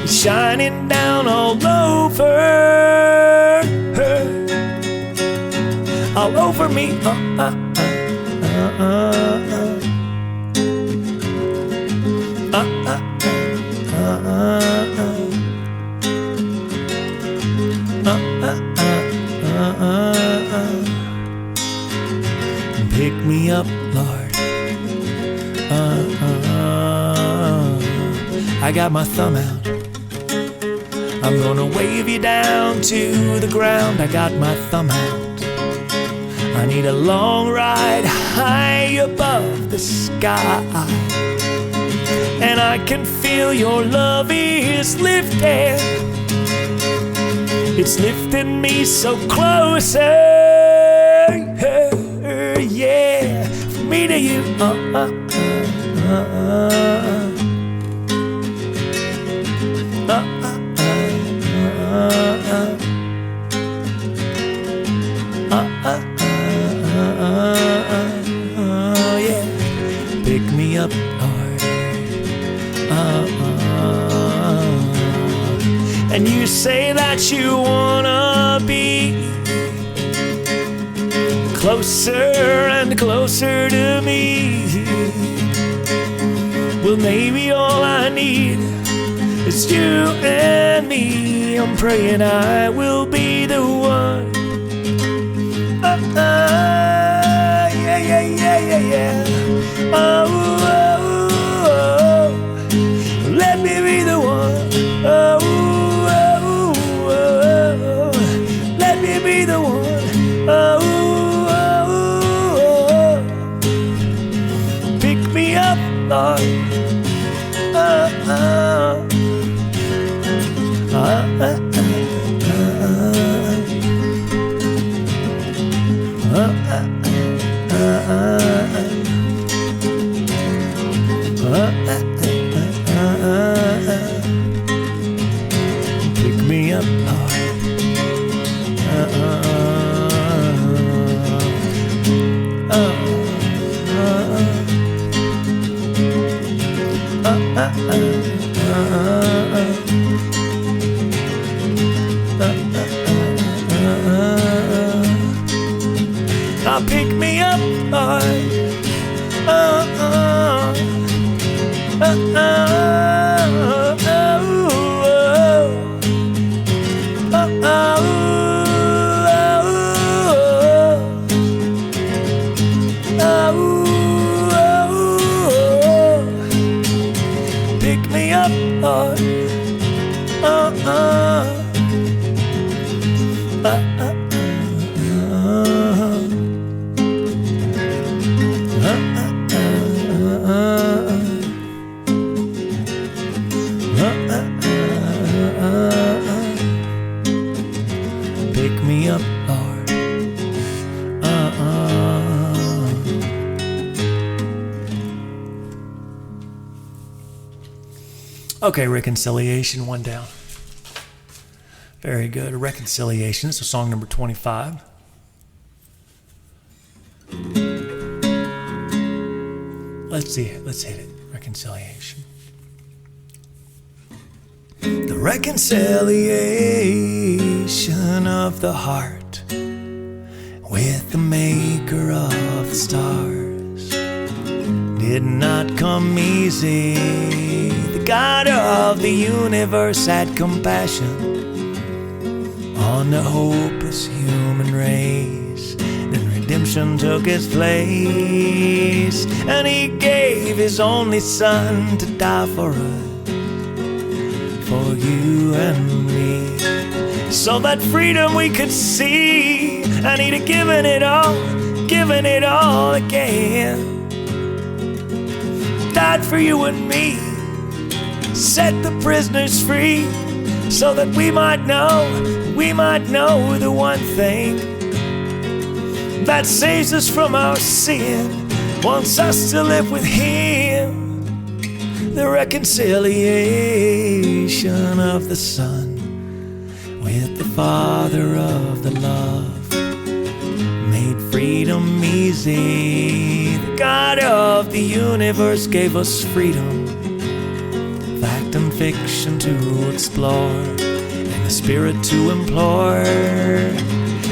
shining down all over me. Pick me up, Lord. I got my thumb out. I'm gonna wave you down to the ground. I got my thumb out. I need a long ride high above the sky, and I can feel your love is lifting. It's lifting me so closer, yeah, from me to you. Yeah, pick me up, Lord. And you say that you wanna be closer and closer to me. Well, maybe all I need is you and me. I'm praying I will be the one. Yeah. Oh, let me be the one. Oh, let me be the one. Pick me up, Lord. Pick me up, Lord. Now pick me up, Lord. Pick me up, Lord. Pick me up, Lord. Okay, reconciliation, one down. Very good. Reconciliation. This is song number 25. Let's see it. Let's hit it. Reconciliation. The reconciliation of the heart with the maker of the stars did not come easy. The God of the universe had compassion on the hopeless human race. Then redemption took its place, and he gave his only son to die for us, for you and me, so that freedom we could see. And he'd have given it all again. Died for you and me, set the prisoners free, so that we might know the one thing that saves us from our sin, wants us to live with him, the reconciliation of the Son with the Father of the love, made freedom easy. The God of the universe gave us freedom, fact and fiction to explore, and the Spirit to implore.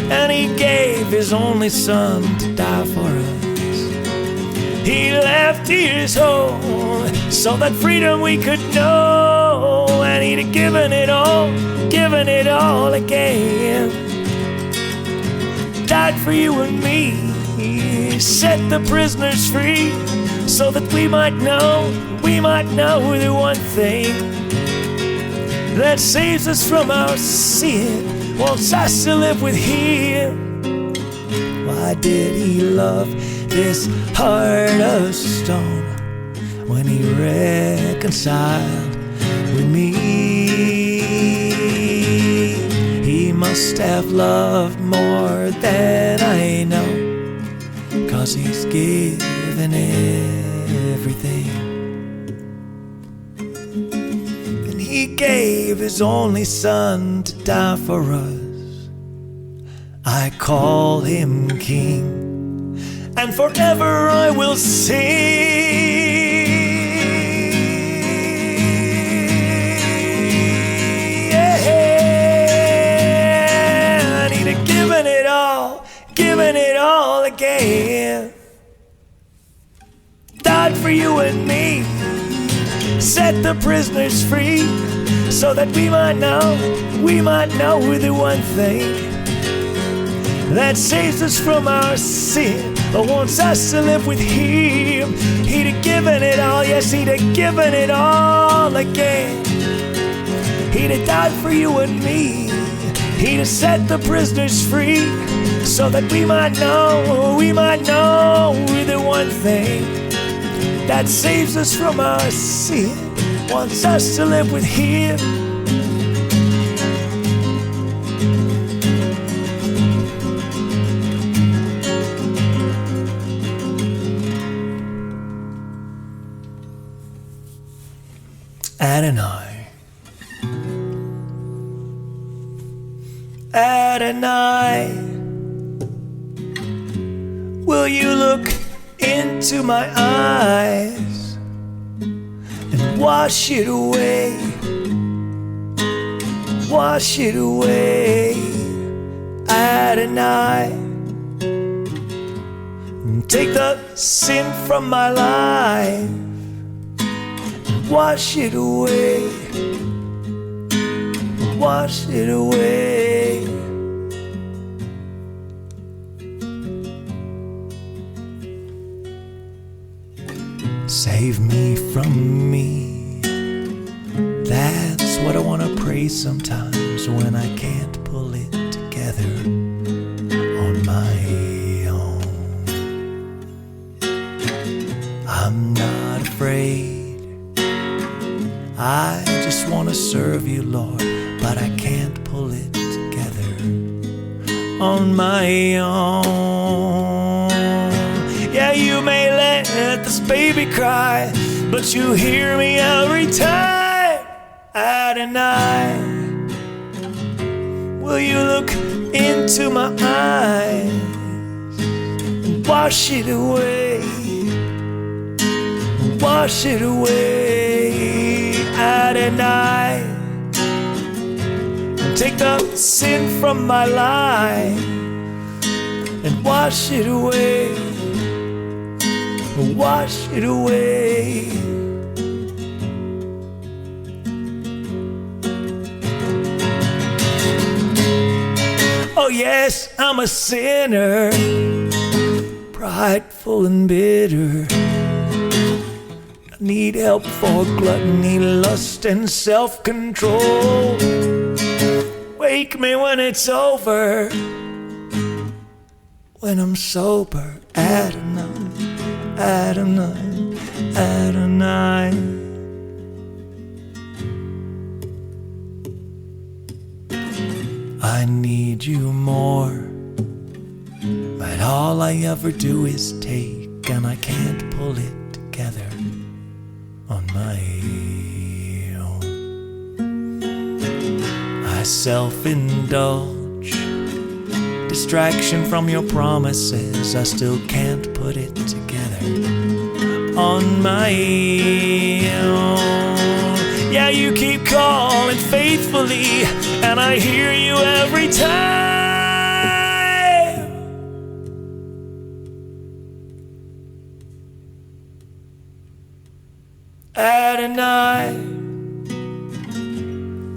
And he gave his only Son to die for us. He left his home so that freedom we could know, and he'd have given it all again. Died for you and me, set the prisoners free, so that we might know the one thing that saves us from our sin, wants us to live with him. Why did he love this heart of stone when he reconciled with me? He must have loved more than I know, 'cause he's given everything. And he gave his only Son to die for us. I call him King, and forever I will sing. Yeah, and he'd have given it all again. Died for you and me, set the prisoners free, so that we might know the one thing that saves us from our sin, but wants us to live with him. He'd have given it all, yes, he'd have given it all again. He'd have died for you and me, he'd have set the prisoners free, so that we might know the one thing that saves us from our sin, wants us to live with him. Adonai, Adonai, will you look into my eyes and wash it away, wash it away, Adonai, and take the sin from my life, wash it away, wash it away. Save me from me. That's what I want to pray sometimes when I can't pull it together on my own. I'm not afraid, I just want to serve you, Lord, but I can't pull it together on my own. Yeah, you may let this baby cry, but you hear me every time. Adonai, will you look into my eyes and wash it away, wash it away, Adonai, and take the sin from my life and wash it away, wash it away. Oh yes, I'm a sinner, prideful and bitter. I need help for gluttony, lust, and self-control. Wake me when it's over, when I'm sober. Adonai, Adonai, Adonai. I need you more, but all I ever do is take, and I can't pull it together on my own. I self-indulge, distraction from your promises. I still can't put it together on my own. Yeah, you keep calling faithfully, and I hear you every time. Adonai,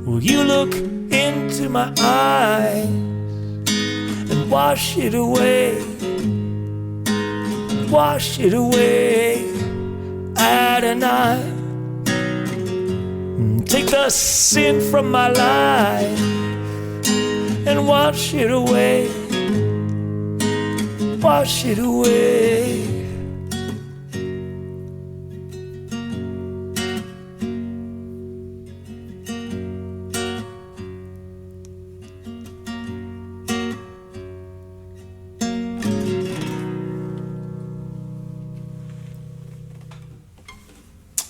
will you look into my eyes and wash it away, wash it away. Adonai, take the sin from my life and wash it away, wash it away.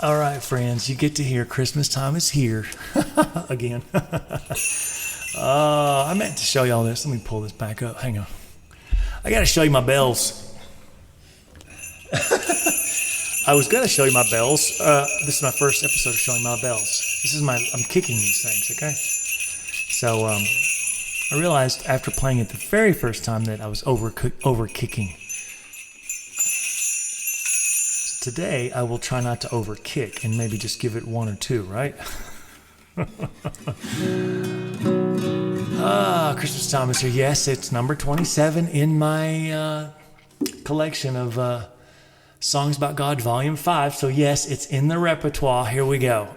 All right, friends, you get to hear Christmas time is here again. I meant to show y'all this. Let me pull this back up. Hang on. I got to show you my bells. I was going to show you my bells. This is my first episode of showing my bells. I'm kicking these things, okay? So I realized after playing it the very first time that I was over kicking. Today, I will try not to overkick and maybe just give it one or two, right? Christmas time is here. Yes, it's number 27 in my collection of Songs About God, Volume 5. So yes, it's in the repertoire. Here we go.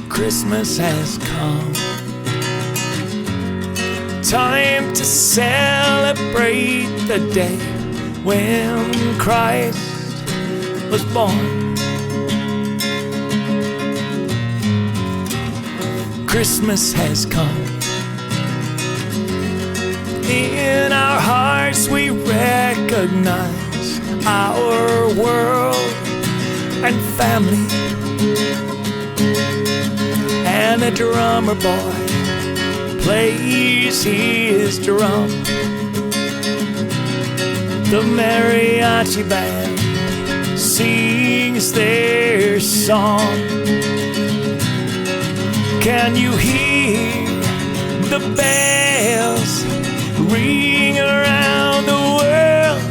Christmas has come, time to celebrate the day when Christ was born. Christmas has come. In our hearts we recognize our world and family. And a drummer boy plays his drum. The mariachi band sings their song. Can you hear the bells ring around the world?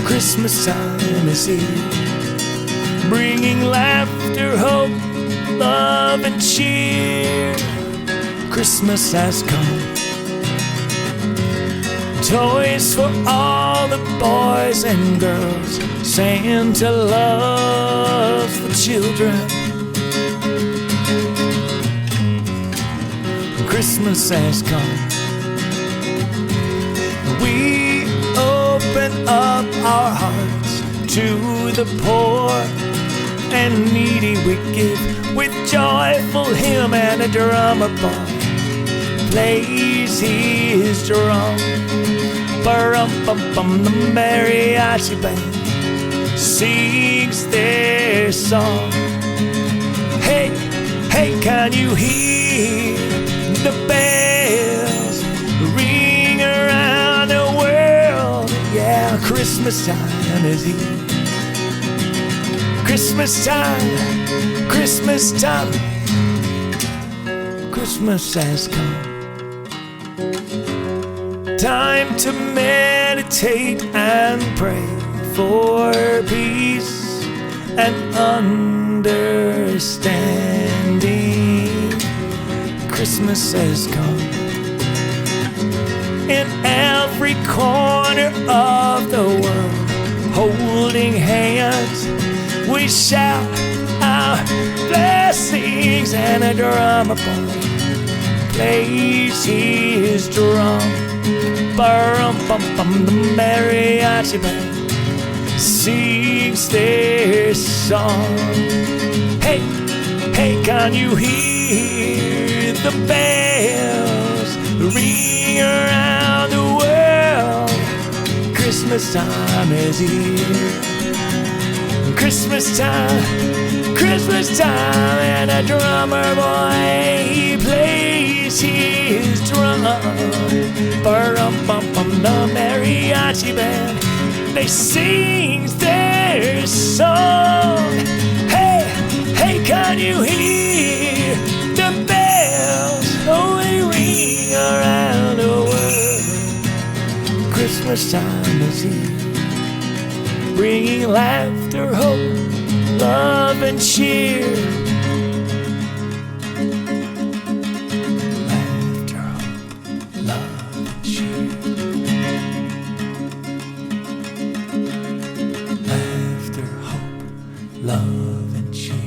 Christmas time is here, bringing laughter, hope, love and cheer. Christmas has come. Toys for all the boys and girls. Santa loves the children. Christmas has come. We open up our hearts to the poor and needy. We give with joyful hymn, and a drummer boy plays his drum. Ba-rum-bum-bum, the mariachi band sings their song. Hey, hey, can you hear the bells ring around the world? Yeah, Christmas time is here. Christmas time, Christmas time. Christmas has come. Time to meditate and pray for peace and understanding. Christmas has come. In every corner of the world, holding hands, we shout our blessings, and a drummer boy plays his drum. Bum-bum-bum, the mariachi band sings their song. Hey, hey, can you hear the bells ring around the world? Christmas time is here. Christmas time, and a drummer boy, he plays his drum. Bum-bum-bum, the mariachi band, they sing their song. Hey, hey, can you hear the bells? Oh, they ring around the world. Christmas time is here, bringing laughter, hope, love, and cheer. Laughter, hope, love, and cheer. Laughter, hope, love, and cheer.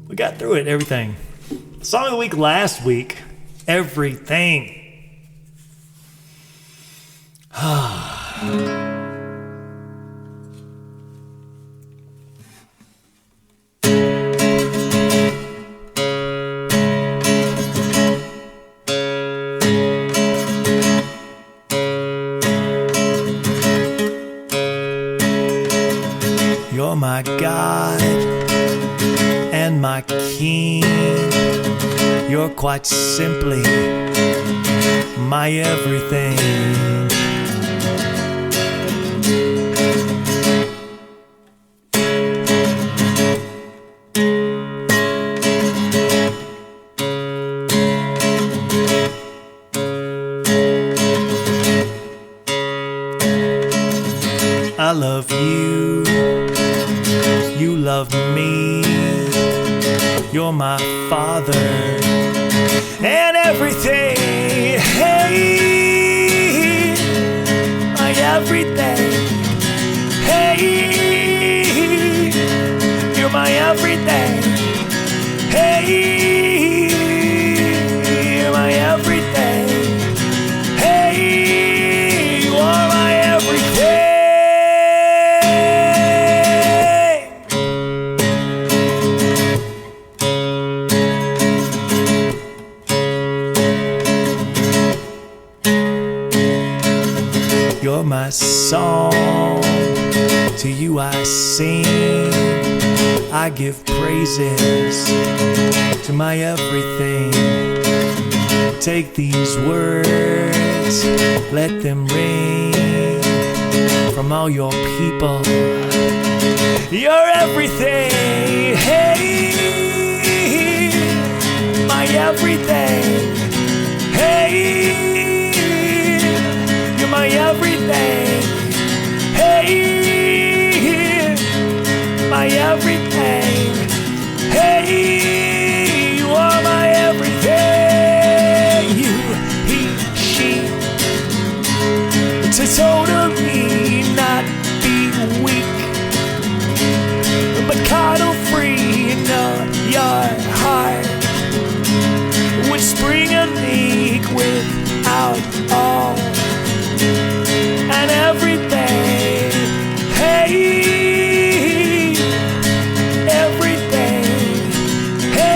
We got through it, everything. Song of the week last week, everything. You're my God and my King. You're quite simply my everything. I love you, you love me. You're my Father and everything. Hey, my everything. Hey, you're my everything. Hey, you're my everything. Hey, you are my everything. You're my song, to you I sing. I give praises to my everything. Take these words, let them ring from all your people. You're everything, hey, my everything, hey, you're my everything, hey, my everything, hey, you are my everything. You, he, she, to totally not be weak, but coddle free in your heart, would spring a leak without all and everything. Hey, everything. Hey,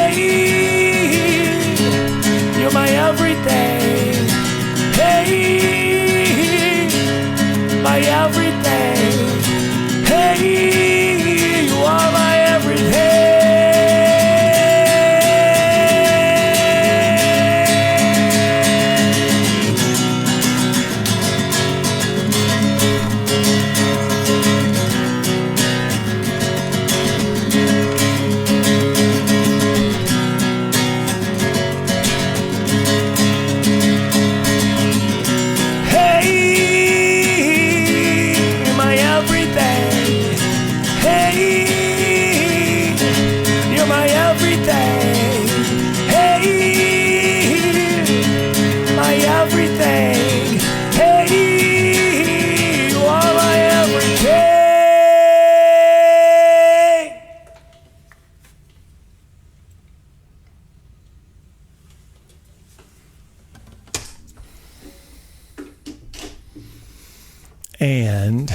And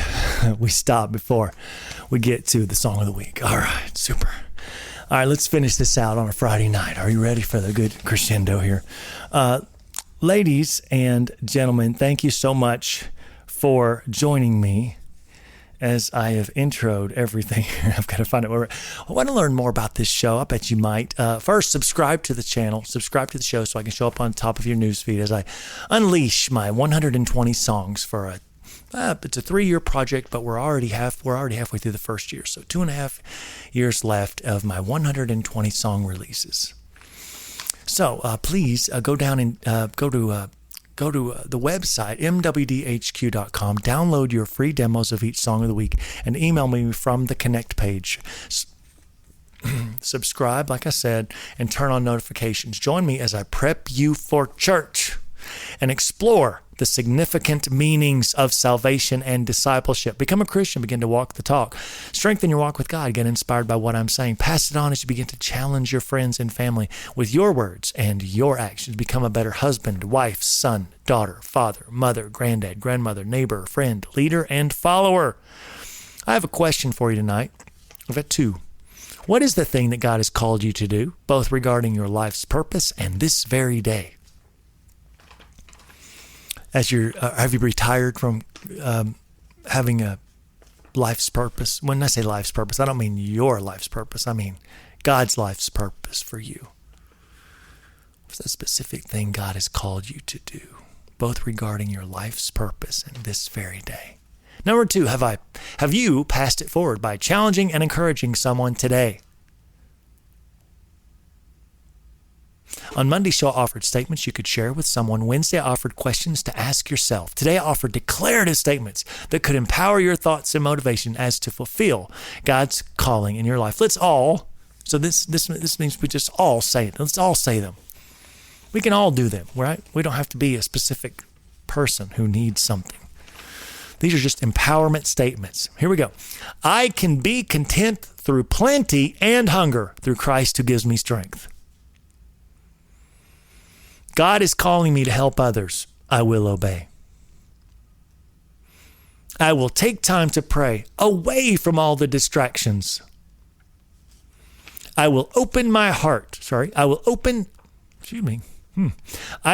we stop before we get to the song of the week. All right, super. All right, let's finish this out on a Friday night. Are you ready for the good crescendo here? Ladies and gentlemen, thank you so much for joining me as I have introed everything. I've got to find out where I want to learn more about this show. I bet you might. First, subscribe to the channel, subscribe to the show so I can show up on top of your newsfeed as I unleash my 120 songs for it's a 3-year project, but we're already halfway through the first year. So 2.5 years left of my 120 song releases. So please go down and go to the website, MWDHQ.com, download your free demos of each song of the week, and email me from the Connect page. Subscribe, like I said, and turn on notifications. Join me as I prep you for church and explore the significant meanings of salvation and discipleship. Become a Christian, begin to walk the talk. Strengthen your walk with God, get inspired by what I'm saying. Pass it on as you begin to challenge your friends and family with your words and your actions. Become a better husband, wife, son, daughter, father, mother, granddad, grandmother, neighbor, friend, leader, and follower. I have a question for you tonight. I've got 2. What is the thing that God has called you to do, both regarding your life's purpose and this very day? Have you retired from having a life's purpose? When I say life's purpose, I don't mean your life's purpose. I mean God's life's purpose for you. What's that specific thing God has called you to do, both regarding your life's purpose and this very day? Number 2, have you passed it forward by challenging and encouraging someone today? On Monday show, I offered statements you could share with someone. Wednesday, I offered questions to ask yourself. Today, I offered declarative statements that could empower your thoughts and motivation as to fulfill God's calling in your life. Let's all, so this means we just all say it. Let's all say them. We can all do them, right? We don't have to be a specific person who needs something. These are just empowerment statements. Here we go. I can be content through plenty and hunger through Christ who gives me strength. God is calling me to help others. I will obey. I will take time to pray away from all the distractions. I will open my heart. I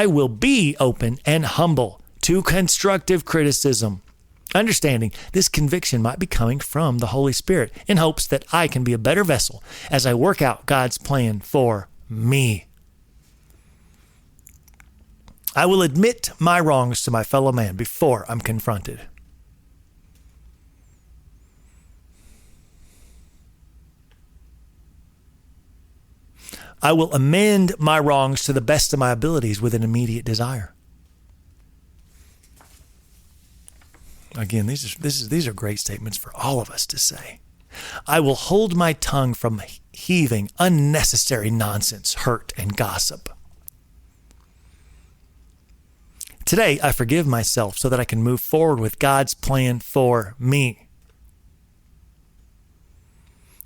will be open and humble to constructive criticism, understanding this conviction might be coming from the Holy Spirit in hopes that I can be a better vessel as I work out God's plan for me. I will admit my wrongs to my fellow man before I'm confronted. I will amend my wrongs to the best of my abilities with an immediate desire. Again, these are great statements for all of us to say. I will hold my tongue from heaving unnecessary nonsense, hurt, and gossip. Today, I forgive myself so that I can move forward with God's plan for me.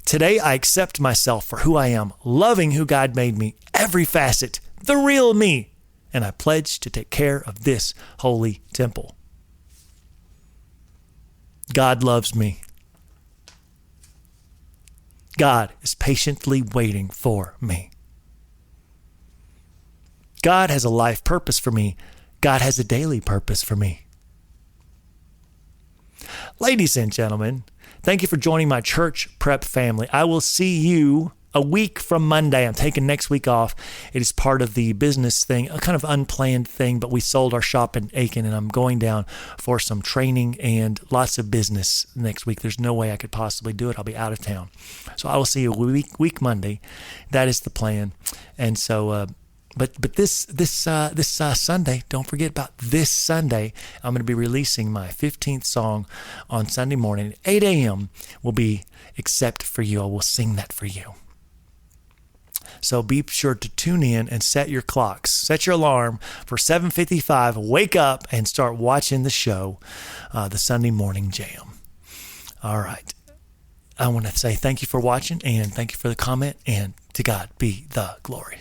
Today, I accept myself for who I am, loving who God made me, every facet, the real me, and I pledge to take care of this holy temple. God loves me. God is patiently waiting for me. God has a life purpose for me. God has a daily purpose for me. Ladies and gentlemen, thank you for joining my church prep family. I will see you a week from Monday. I'm taking next week off. It is part of the business thing, a kind of unplanned thing, but we sold our shop in Aiken, and I'm going down for some training and lots of business next week. There's no way I could possibly do it. I'll be out of town. So I will see you week Monday. That is the plan. And so, But this Sunday, don't forget about this Sunday, I'm going to be releasing my 15th song on Sunday morning. 8 a.m. will be Except for You. I will sing that for you. So be sure to tune in and set your clocks. Set your alarm for 7:55. Wake up and start watching the show, the Sunday Morning Jam. All right. I want to say thank you for watching and thank you for the comment, and to God be the glory.